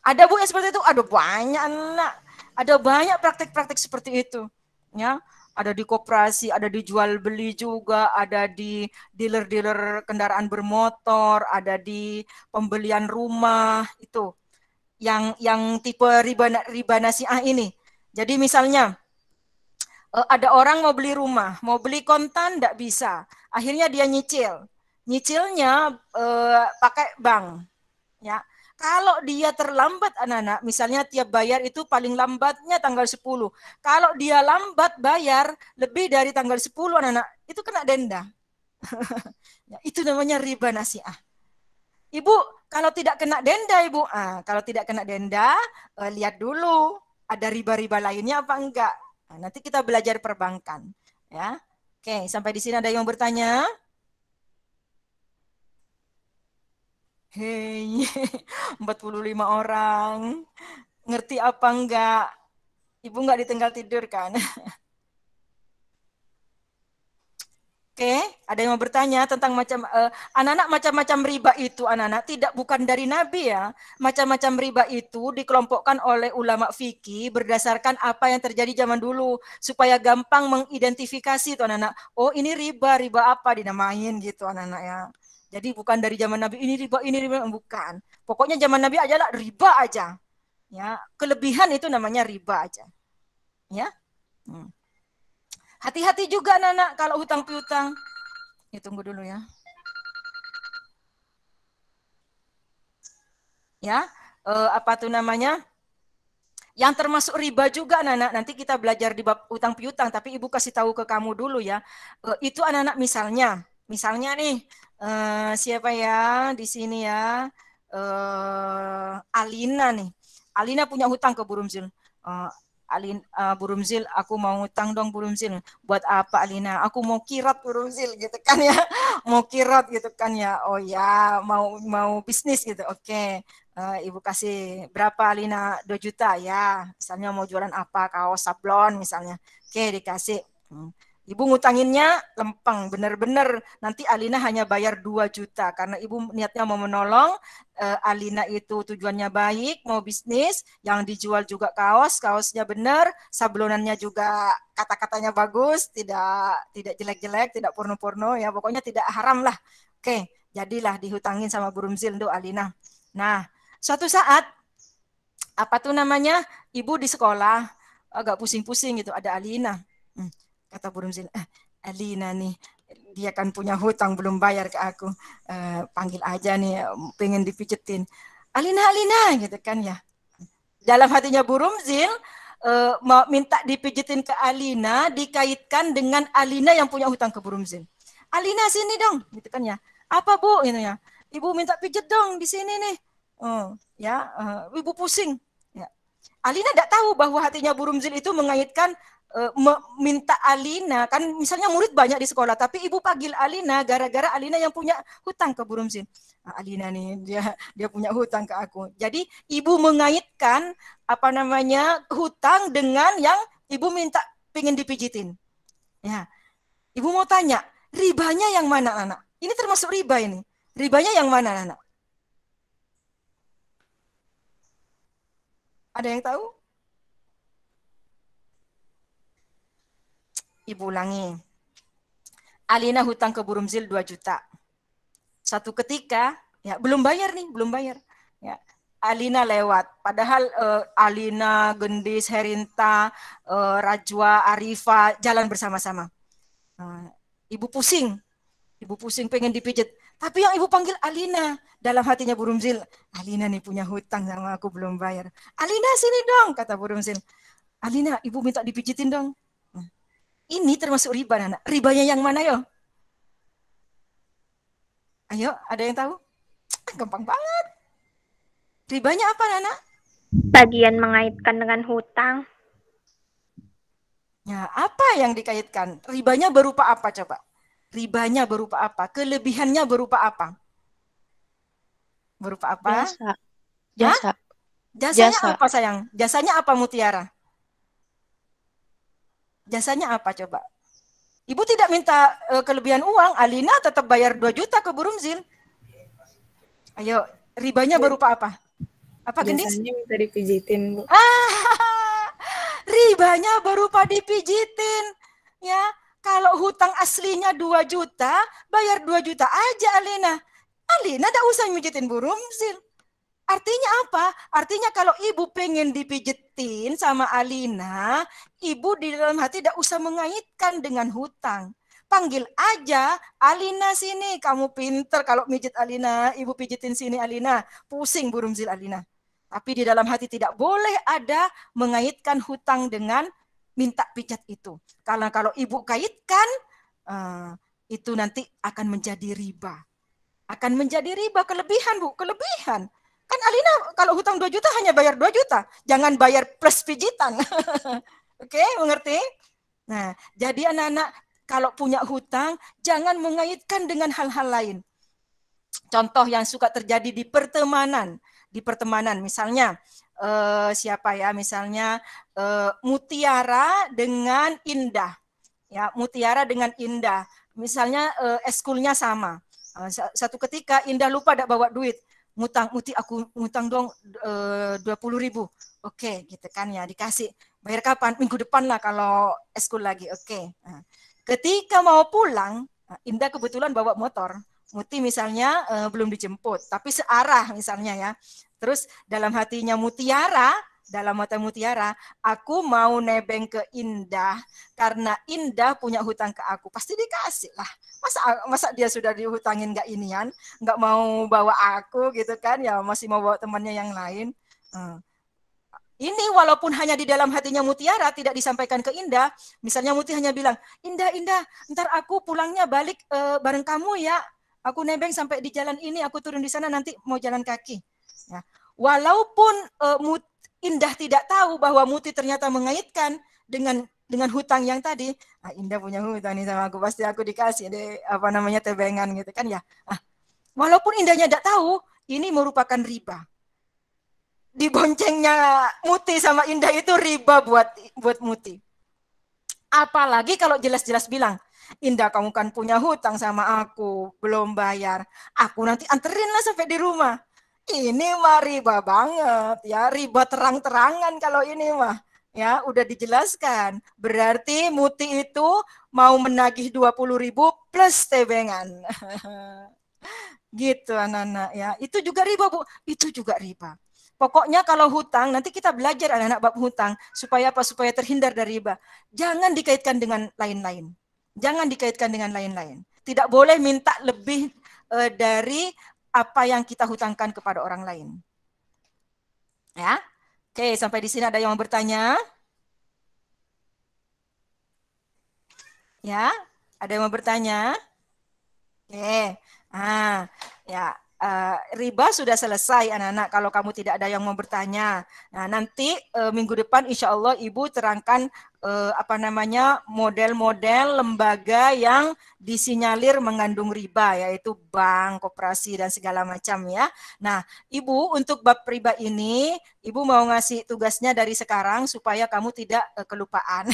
Ada Bu yang seperti itu? Ada banyak anak. Ada banyak praktik-praktik seperti itu. Ya. Ada di koperasi, ada di jual beli juga, ada di dealer-dealer kendaraan bermotor, ada di pembelian rumah itu. Yang tipe riba nasiah ini. Jadi misalnya ada orang mau beli rumah, mau beli kontan tidak bisa. Akhirnya dia nyicil. Nyicilnya pakai bank. Ya. Kalau dia terlambat anak-anak, misalnya tiap bayar itu paling lambatnya tanggal 10. Kalau dia lambat bayar lebih dari tanggal 10 anak-anak, itu kena denda. Ya, itu namanya riba nasiah. Ibu, kalau tidak kena denda Ibu, kalau tidak kena denda, lihat dulu ada riba-riba lainnya apa enggak. Nah, nanti kita belajar perbankan. Ya. Oke, sampai di sini ada yang bertanya? Hei, 45 orang. Ngerti apa enggak? Ibu enggak ditinggal tidur kan? Oke, ada yang mau bertanya tentang anak-anak macam-macam riba itu anak-anak bukan dari Nabi ya. Macam-macam riba itu dikelompokkan oleh ulama fikih berdasarkan apa yang terjadi zaman dulu supaya gampang mengidentifikasi tuh anak-anak. Oh, ini riba, riba apa dinamain gitu anak-anak ya. Jadi bukan dari zaman Nabi ini riba bukan. Pokoknya zaman Nabi aja lah riba aja. Ya, kelebihan itu namanya riba aja. Ya. Hmm. Hati-hati juga anak-anak kalau hutang piutang. Ya, tunggu dulu ya. Ya, apa tuh namanya? Yang termasuk riba juga anak-anak. Nanti kita belajar di bab utang piutang, tapi Ibu kasih tahu ke kamu dulu ya. Itu anak-anak misalnya nih siapa ya di sini ya? Alina nih. Alina punya hutang ke Burumzil. Uh, Burumzil, aku mau ngutang dong Burumzil. Buat apa Alina? Aku mau kirat Burumzil gitu kan ya. Mau kirat gitu kan ya. Oh ya, mau bisnis gitu. Oke. Ibu kasih berapa Alina? 2 juta ya. Misalnya mau jualan apa? Kaos sablon misalnya. Oke, dikasih. Ibu ngutanginnya lempeng, benar-benar nanti Alina hanya bayar 2 juta karena ibu niatnya mau menolong. Alina itu tujuannya baik, mau bisnis, yang dijual juga kaosnya benar, sablonannya juga kata-katanya bagus, tidak jelek-jelek, tidak porno-porno ya, pokoknya tidak haram lah. Oke, jadilah dihutangin sama Burumzil untuk Alina. Nah, suatu saat apa tuh namanya? Ibu di sekolah agak pusing-pusing gitu, ada Alina. Kata Burumzil, Alina nih, dia kan punya hutang belum bayar ke aku. Panggil aja nih, pengen dipijetin. Alina gitu kan ya. Dalam hatinya Burumzil mau minta dipijetin ke Alina dikaitkan dengan Alina yang punya hutang ke Burumzil. Alina sini dong, gitu kan ya. Apa Bu? Gitu ya. Ibu minta pijet dong di sini nih. Ya, ibu pusing. Ya. Alina tidak tahu bahwa hatinya Burumzil itu mengaitkan minta Alina, kan misalnya murid banyak di sekolah, tapi ibu panggil Alina gara-gara Alina yang punya hutang ke Burumzil. Nah, Alina nih dia punya hutang ke aku. Jadi ibu mengaitkan apa namanya hutang dengan yang ibu minta pengen dipijitin. Ya, ibu mau tanya, ribanya yang mana anak? Ini termasuk riba ini. Ribanya yang mana anak? Ada yang tahu? Ibu ulangi. Alina hutang ke Burumzil 2 juta. Satu ketika, ya belum bayar nih, belum bayar. Ya, Alina lewat. Padahal Alina, Gendis, Herinta, Rajwa, Arifa jalan bersama-sama. Ibu pusing pengen dipijet. Tapi yang ibu panggil Alina. Dalam hatinya Burumzil, Alina nih punya hutang sama aku belum bayar. Alina sini dong, kata Burumzil. Alina, ibu minta dipijitin dong. Ini termasuk riba, Nana. Ribanya yang mana yo? Ayo, ada yang tahu? Gampang banget. Ribanya apa, Nana? Bagian mengaitkan dengan hutang. Ya, apa yang dikaitkan? Ribanya berupa apa coba? Ribanya berupa apa? Kelebihannya berupa apa? Berupa apa? Jasa. Hah? Jasa. Jasanya Jasa. apa sayang? Jasanya apa Mutiara? Jasanya apa coba? Ibu tidak minta kelebihan uang, Alina tetap bayar 2 juta ke Burumzil. Ayo, ribanya berupa apa? Apa Gendis? Jasanya minta dipijitin, Bu. Ribanya berupa dipijitin. Ya, kalau hutang aslinya 2 juta, bayar 2 juta aja Alina. Alina tidak usah mijitin Burumzil. Artinya apa? Artinya kalau ibu pengen dipijetin sama Alina, ibu di dalam hati tidak usah mengaitkan dengan hutang. Panggil aja, Alina sini, kamu pinter kalau mijit Alina, ibu pijitin sini Alina, pusing Burumzil Alina. Tapi di dalam hati tidak boleh ada mengaitkan hutang dengan minta pijat itu. Karena kalau ibu kaitkan, itu nanti akan menjadi riba. Akan menjadi riba, kelebihan Bu, kelebihan. Kan Alina kalau hutang 2 juta hanya bayar 2 juta. Jangan bayar plus pijitan. Oke, mengerti? Nah, jadi anak-anak kalau punya hutang, jangan mengaitkan dengan hal-hal lain. Contoh yang suka terjadi di pertemanan. Di pertemanan, misalnya, siapa ya, misalnya Mutiara dengan Indah. Ya, Mutiara dengan Indah. Misalnya eskulnya sama. Satu ketika Indah lupa tidak bawa duit. Muti aku ngutang dong 20.000. Oke, gitu kan ya, dikasih. Bayar kapan? Minggu depan lah kalau eskul lagi. Oke. Nah, ketika mau pulang, Indah kebetulan bawa motor. Muti misalnya belum dijemput, tapi searah misalnya ya. Terus dalam hatinya Mutiara, dalam mata Mutiara, aku mau nebeng ke Indah karena Indah punya hutang ke aku. Pasti dikasih lah. Masa dia sudah dihutangin nggak inian, nggak mau bawa aku gitu kan ya, masih mau bawa temannya yang lain. Ini walaupun hanya di dalam hatinya Mutiara, tidak disampaikan ke Indah. Misalnya Muti hanya bilang, Indah, ntar aku pulangnya balik bareng kamu ya. Aku nebeng sampai di jalan ini, aku turun di sana nanti mau jalan kaki. Ya. Walaupun Indah tidak tahu bahwa Muti ternyata mengaitkan dengan hutang yang tadi. Indah punya hutang nih sama aku, pasti aku dikasih deh tebengan gitu kan ya. Walaupun Indahnya tidak tahu, ini merupakan riba. Diboncengnya Muti sama Indah itu riba buat Muti. Apalagi kalau jelas-jelas bilang, Indah kamu kan punya hutang sama aku, belum bayar. Aku nanti anterin lah sampai di rumah. Ini mah riba banget ya, riba terang-terangan kalau ini mah. Ya, udah dijelaskan. Berarti Muti itu mau menagih 20.000 plus tebengan. Gitu anak-anak ya. Itu juga riba, Bu. Itu juga riba. Pokoknya kalau hutang, nanti kita belajar anak-anak bab hutang. Supaya apa? Supaya terhindar dari riba. Jangan dikaitkan dengan lain-lain. Jangan dikaitkan dengan lain-lain. Tidak boleh minta lebih dari apa yang kita hutangkan kepada orang lain. Ya. Oke, sampai di sini ada yang mau bertanya? Ya, ada yang mau bertanya? Oke. Ya, riba sudah selesai anak-anak kalau kamu tidak ada yang mau bertanya. Nah, nanti minggu depan insya Allah Ibu terangkan model-model lembaga yang disinyalir mengandung riba, yaitu bank, koperasi dan segala macam ya. Nah, Ibu untuk bab riba ini Ibu mau ngasih tugasnya dari sekarang supaya kamu tidak kelupaan.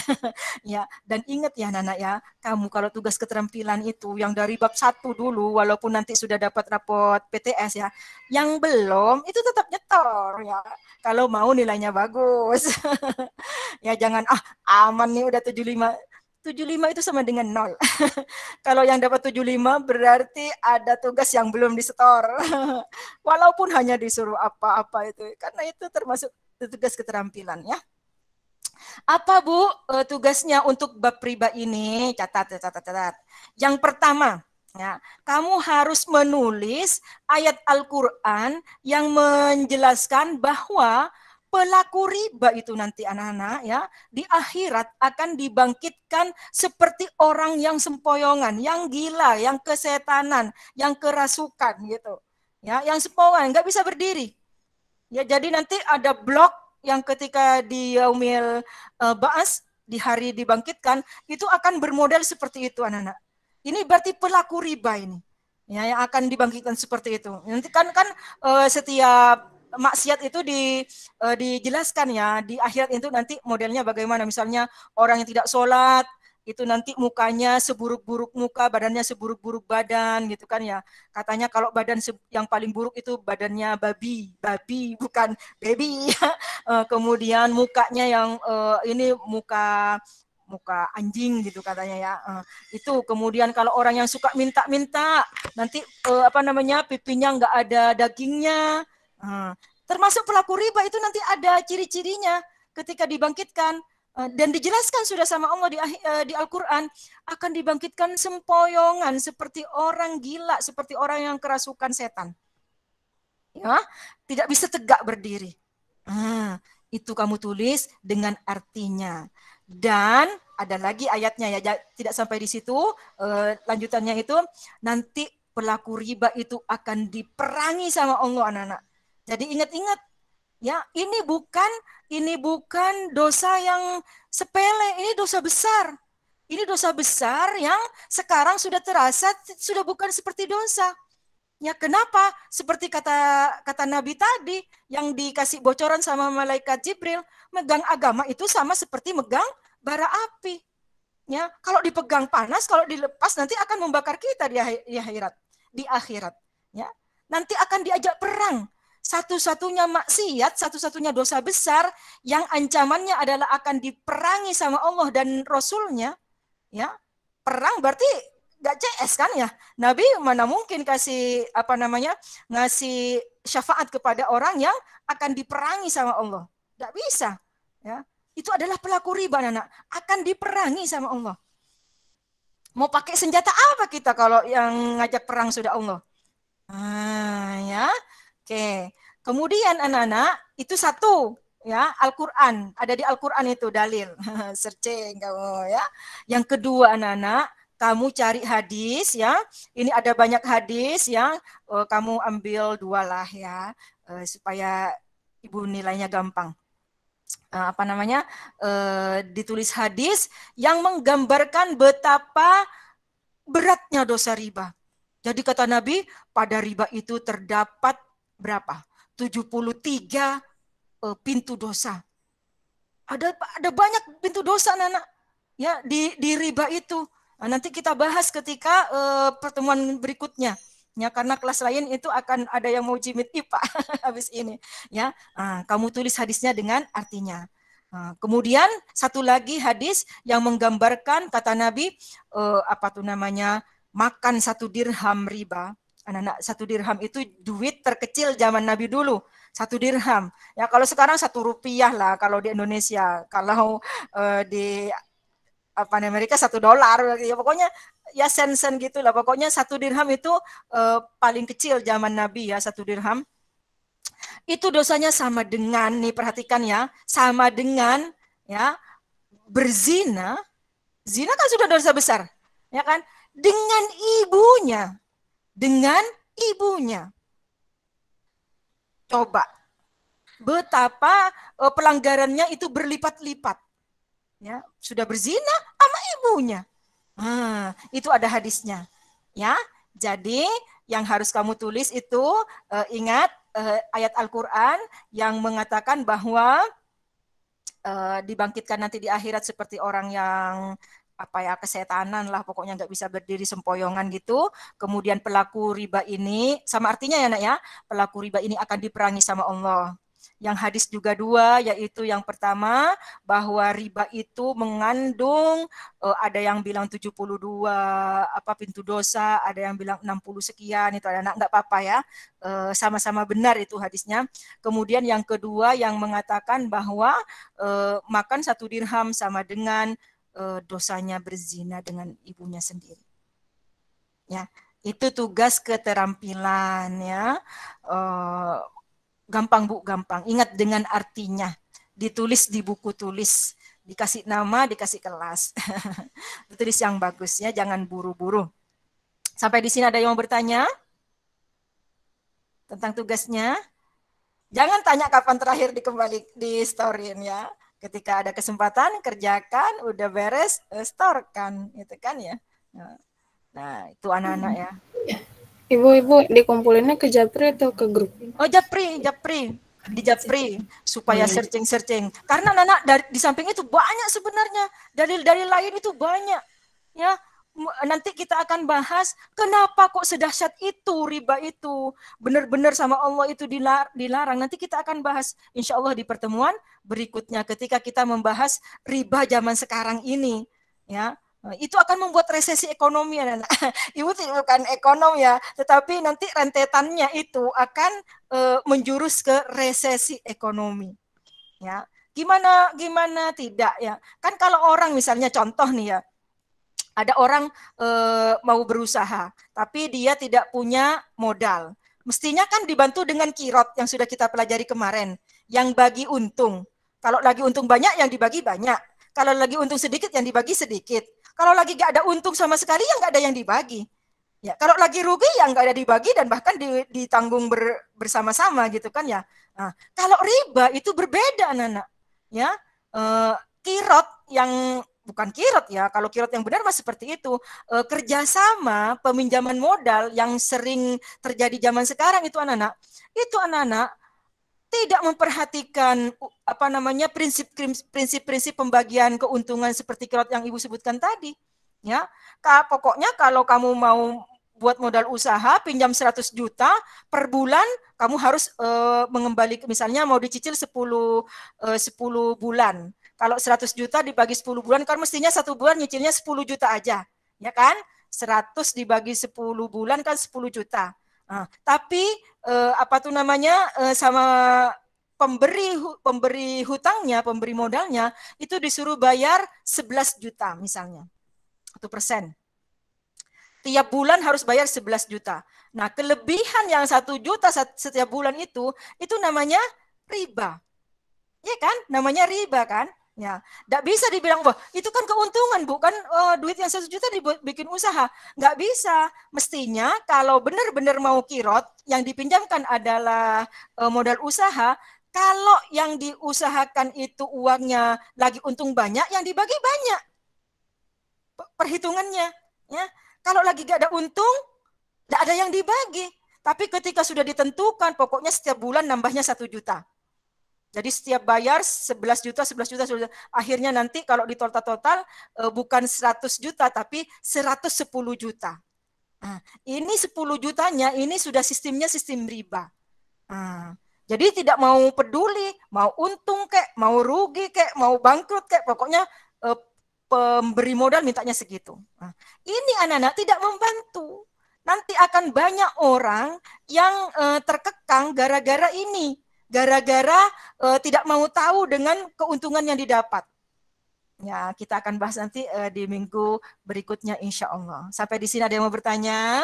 Ya, dan ingat ya Nana ya, kamu kalau tugas keterampilan itu yang dari bab 1 dulu, walaupun nanti sudah dapat rapot PTS ya, yang belum itu tetap nyetor ya. Kalau mau nilainya bagus. Ya jangan aman nih udah 75. 75 itu sama dengan 0. Kalau yang dapat 75 berarti ada tugas yang belum disetor. Walaupun hanya disuruh apa-apa itu. Karena itu termasuk tugas keterampilan ya. Apa Bu tugasnya untuk bab riba ini? Catat. Yang pertama, ya, kamu harus menulis ayat Al-Quran yang menjelaskan bahwa pelaku riba itu nanti anak-anak ya di akhirat akan dibangkitkan seperti orang yang sempoyongan, yang gila, yang kesetanan, yang kerasukan gitu. Ya, yang sempoyongan nggak bisa berdiri. Ya, jadi nanti ada blok yang ketika di yaumil ba'as di hari dibangkitkan itu akan bermodel seperti itu anak-anak. Ini berarti pelaku riba ini. Ya, yang akan dibangkitkan seperti itu. Nanti kan setiap maksiat itu dijelaskan ya di akhirat itu nanti modelnya bagaimana, misalnya orang yang tidak sholat itu nanti mukanya seburuk-buruk muka, badannya seburuk-buruk badan gitu kan ya. Katanya kalau badan yang paling buruk itu badannya babi bukan baby. Kemudian mukanya yang ini muka anjing gitu katanya ya. Itu kemudian kalau orang yang suka minta-minta nanti pipinya nggak ada dagingnya. Termasuk pelaku riba itu nanti ada ciri-cirinya ketika dibangkitkan. Dan dijelaskan sudah sama Allah di Al-Quran akan dibangkitkan sempoyongan seperti orang gila, seperti orang yang kerasukan setan. Ya, tidak bisa tegak berdiri. Itu kamu tulis dengan artinya. Dan ada lagi ayatnya ya, tidak sampai di situ. Lanjutannya itu nanti pelaku riba itu akan diperangi sama Allah anak-anak. Jadi ingat-ingat ya, ini bukan dosa yang sepele, ini dosa besar. Ini dosa besar yang sekarang sudah terasa sudah bukan seperti dosa. Ya, kenapa? Seperti kata Nabi tadi yang dikasih bocoran sama malaikat Jibril, megang agama itu sama seperti megang bara api. Ya, kalau dipegang panas, kalau dilepas nanti akan membakar kita di akhirat. Di akhirat, ya. Nanti akan diajak perang. Satu-satunya maksiat, satu-satunya dosa besar yang ancamannya adalah akan diperangi sama Allah dan Rasulnya, ya. Perang berarti gak CS kan ya. Nabi mana mungkin kasih ngasih syafaat kepada orang yang akan diperangi sama Allah. Gak bisa, ya. Itu adalah pelaku riba, anak, akan diperangi sama Allah. Mau pakai senjata apa kita kalau yang ngajak perang sudah Allah? Ya. Oke. Kemudian anak-anak, itu satu, ya, Al-Qur'an. Ada di Al-Qur'an itu dalil. Searching kamu, ya. Yang kedua anak-anak, kamu cari hadis, ya. Ini ada banyak hadis, ya. Kamu ambil 2 lah, ya, supaya ibu nilainya gampang. Ditulis hadis yang menggambarkan betapa beratnya dosa riba. Jadi kata Nabi, pada riba itu terdapat berapa? 73 pintu dosa. Ada banyak pintu dosa, anak-anak, ya, di riba itu. Nah, nanti kita bahas ketika pertemuan berikutnya. Ya, karena kelas lain itu akan ada yang mau jimit IPA habis ini. Ya, kamu tulis hadisnya dengan artinya. Kemudian satu lagi hadis yang menggambarkan kata Nabi, makan 1 dirham riba. Anak-anak, 1 dirham itu duit terkecil zaman Nabi dulu. 1 dirham. Ya, kalau sekarang 1 rupiah lah kalau di Indonesia. Kalau di Amerika 1 dolar. Ya, pokoknya ya sen-sen gitulah. Pokoknya 1 dirham itu paling kecil zaman Nabi, ya, 1 dirham. Itu dosanya sama dengan, nih perhatikan ya, sama dengan, ya, berzina. Zina kan sudah dosa besar, ya kan? Dengan ibunya. Coba betapa pelanggarannya itu berlipat-lipat. Ya, sudah berzina sama ibunya. Itu ada hadisnya. Ya, jadi yang harus kamu tulis itu ingat ayat Al-Qur'an yang mengatakan bahwa dibangkitkan nanti di akhirat seperti orang yang kesetanan lah, pokoknya nggak bisa berdiri sempoyongan gitu. Kemudian pelaku riba ini, sama artinya ya nak ya, pelaku riba ini akan diperangi sama Allah. Yang hadis juga 2, yaitu yang pertama bahwa riba itu mengandung ada yang bilang 72 pintu dosa, ada yang bilang 60 sekian, itu ada, nggak apa-apa ya, sama-sama benar itu hadisnya. Kemudian yang kedua yang mengatakan bahwa makan 1 dirham sama dengan dosanya berzina dengan ibunya sendiri. Ya, itu tugas keterampilan, ya. Gampang Bu, gampang. Ingat dengan artinya. Ditulis di buku tulis, dikasih nama, dikasih kelas. Tulis yang bagus ya, jangan buru-buru. Sampai di sini ada yang mau bertanya tentang tugasnya? Jangan tanya kapan terakhir di storyin ya. Ketika ada kesempatan kerjakan, udah beres, storekan, gitu kan ya. Nah, itu anak-anak ya. Ibu-ibu dikumpulinnya ke Japri atau ke grup? Oh, Japri. Di Japri supaya searching. Karena anak-anak di samping itu banyak sebenarnya. Dalil-dalil lain itu banyak. Ya, nanti kita akan bahas kenapa kok sedahsyat itu riba itu, benar-benar sama Allah itu dilarang. Nanti kita akan bahas insya Allah di pertemuan berikutnya ketika kita membahas riba zaman sekarang ini, ya. Itu akan membuat resesi ekonomi, anak-anak. Ibu bukan ekonom ya, tetapi nanti rentetannya itu akan menjurus ke resesi ekonomi, ya. Gimana tidak ya? Kan kalau orang misalnya contoh nih ya, ada orang mau berusaha, tapi dia tidak punya modal. Mestinya kan dibantu dengan kirot yang sudah kita pelajari kemarin, yang bagi untung. Kalau lagi untung banyak, yang dibagi banyak. Kalau lagi untung sedikit, yang dibagi sedikit. Kalau lagi nggak ada untung sama sekali, yang nggak ada yang dibagi. Ya, kalau lagi rugi, yang nggak ada dibagi dan bahkan ditanggung bersama-sama gitu kan ya. Nah, kalau riba itu berbeda, anak-anak. Ya, kirot yang bukan kirot ya. Kalau kirot yang benar masih seperti itu. Kerjasama peminjaman modal yang sering terjadi zaman sekarang itu anak-anak tidak memperhatikan prinsip-prinsip pembagian keuntungan seperti kirot yang Ibu sebutkan tadi. Ya, pokoknya kalau kamu mau buat modal usaha, pinjam 100 juta per bulan, kamu harus mengembalikan, misalnya mau dicicil 10 bulan. Kalau 100 juta dibagi 10 bulan, kan mestinya 1 bulan nyicilnya 10 juta aja. Ya kan? 100 dibagi 10 bulan kan 10 juta. Nah, tapi sama pemberi hutangnya, pemberi modalnya itu disuruh bayar 11 juta misalnya. 1%. Tiap bulan harus bayar 11 juta. Nah, kelebihan yang 1 juta setiap bulan itu namanya riba. Ya kan? Namanya riba kan? Ya, nggak bisa dibilang, wah itu kan keuntungan, bukan duit yang 1 juta dibikin usaha. Nggak bisa. Mestinya kalau benar-benar mau kirot, yang dipinjamkan adalah modal usaha, kalau yang diusahakan itu uangnya lagi untung banyak, yang dibagi banyak. Perhitungannya. Ya. Kalau lagi nggak ada untung, nggak ada yang dibagi. Tapi ketika sudah ditentukan, pokoknya setiap bulan nambahnya 1 juta. Jadi setiap bayar 11 juta, 11 juta, 11 juta. Akhirnya nanti kalau di total bukan 100 juta, tapi 110 juta. Nah, ini 10 jutanya, ini sudah sistemnya sistem riba. Nah, jadi tidak mau peduli, mau untung kek, mau rugi kek, mau bangkrut kek, pokoknya pemberi modal mintanya segitu. Nah, ini anak-anak tidak membantu. Nanti akan banyak orang yang terkekang gara-gara ini. Gara-gara tidak mau tahu dengan keuntungan yang didapat. Ya, kita akan bahas nanti di minggu berikutnya insya Allah. Sampai di sini ada yang mau bertanya?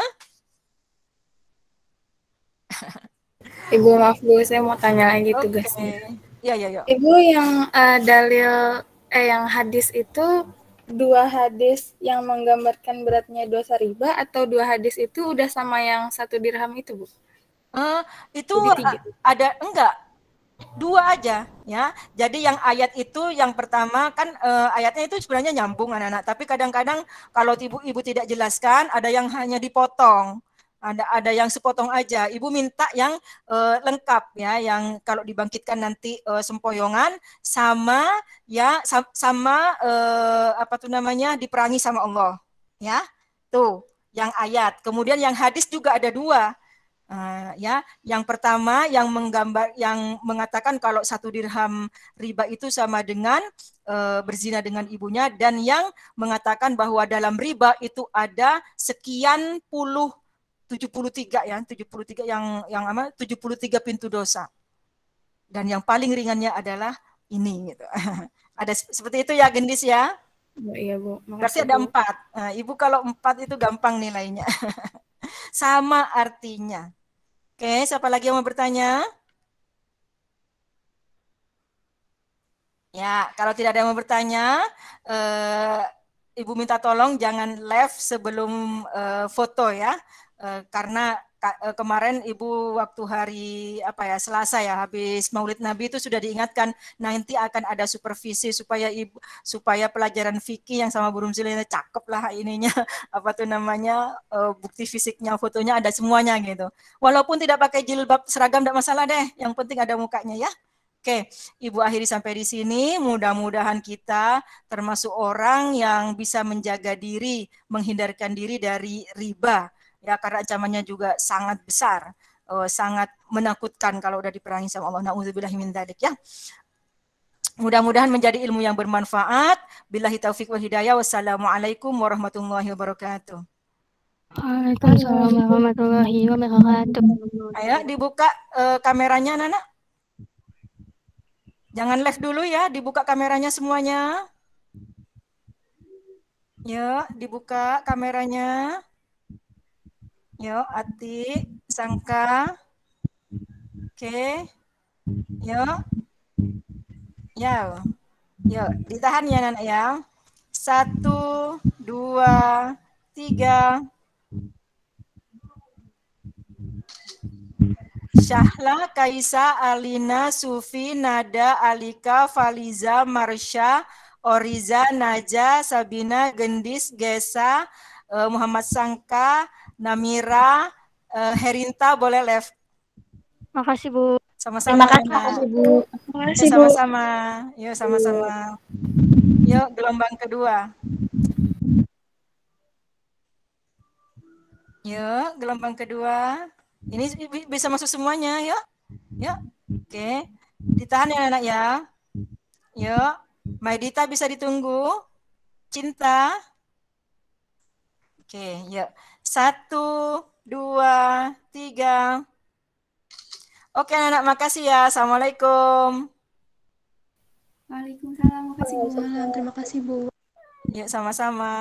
Ibu maaf Bu, saya mau tanya lagi tugasnya. Ya. Ibu yang yang hadis itu 2 hadis yang menggambarkan beratnya dosa riba atau 2 hadis itu udah sama yang 1 dirham itu Bu? Itu ada enggak 2 aja ya. Jadi yang ayat itu yang pertama kan ayatnya itu sebenarnya nyambung anak-anak, tapi kadang-kadang kalau ibu tidak jelaskan ada yang hanya dipotong. Ada yang sepotong aja. Ibu minta yang lengkap ya, yang kalau dibangkitkan nanti sempoyongan sama diperangi sama Allah ya. Tuh, yang ayat. Kemudian yang hadis juga ada 2. Yang pertama yang mengatakan kalau 1 dirham riba itu sama dengan berzina dengan ibunya, dan yang mengatakan bahwa dalam riba itu ada sekian 73 ya, 73 yang 73 pintu dosa. Dan yang paling ringannya adalah ini gitu. Ada seperti itu ya Gendis ya? Iya Bu. Berarti ada 4. Nah, Ibu kalau 4 itu gampang nilainya. Sama artinya. Oke, siapa lagi yang mau bertanya? Ya, kalau tidak ada yang mau bertanya, Ibu minta tolong jangan live sebelum foto ya, karena kemarin Ibu waktu hari Selasa ya, habis Maulid Nabi itu sudah diingatkan nanti akan ada supervisi supaya pelajaran fikih yang sama Bu Rumzil ini cakep lah ininya bukti fisiknya, fotonya ada semuanya gitu. Walaupun tidak pakai jilbab seragam tidak masalah deh, yang penting ada mukanya ya. Oke, Ibu akhiri sampai di sini. Mudah-mudahan kita termasuk orang yang bisa menjaga diri, menghindarkan diri dari riba. Ya, karena ancamannya juga sangat besar, sangat menakutkan kalau udah diperangi sama Allah. Na'udzubillahi min dzalik ya. Mudah-mudahan menjadi ilmu yang bermanfaat. Billahi taufiq wal hidayah. Wassalamualaikum warahmatullahi wabarakatuh. Waalaikumsalam warahmatullahi wabarakatuh. Ayo dibuka kameranya, Nana. Jangan live dulu ya, dibuka kameranya semuanya. Yuk, dibuka kameranya. Yuk, Ati, Sangka. Oke. Yuk. Yuk, ditahan ya Nana ya. 1, 2, 3. Syahla, Kaisa, Alina, Sufi, Nada, Alika, Faliza, Marsha, Oriza, Naja, Sabina, Gendis, Gesa, Muhammad Sangka, Namira, Herinta, boleh left. Makasih, Bu. Sama-sama. Terima kasih, Bu. Ya, sama-sama. Yuk, sama-sama. Yuk, gelombang kedua. Yuk, gelombang kedua. Ini bisa masuk semuanya, yuk. Yuk. Oke. Ditahan ya anak ya. Yuk. Maidita bisa ditunggu. Cinta. Oke, yuk. 1, 2, 3. Oke anak, makasih ya. Assalamualaikum. Waalaikumsalam, makasih Bu. Terima kasih, Bu. Yuk, sama-sama.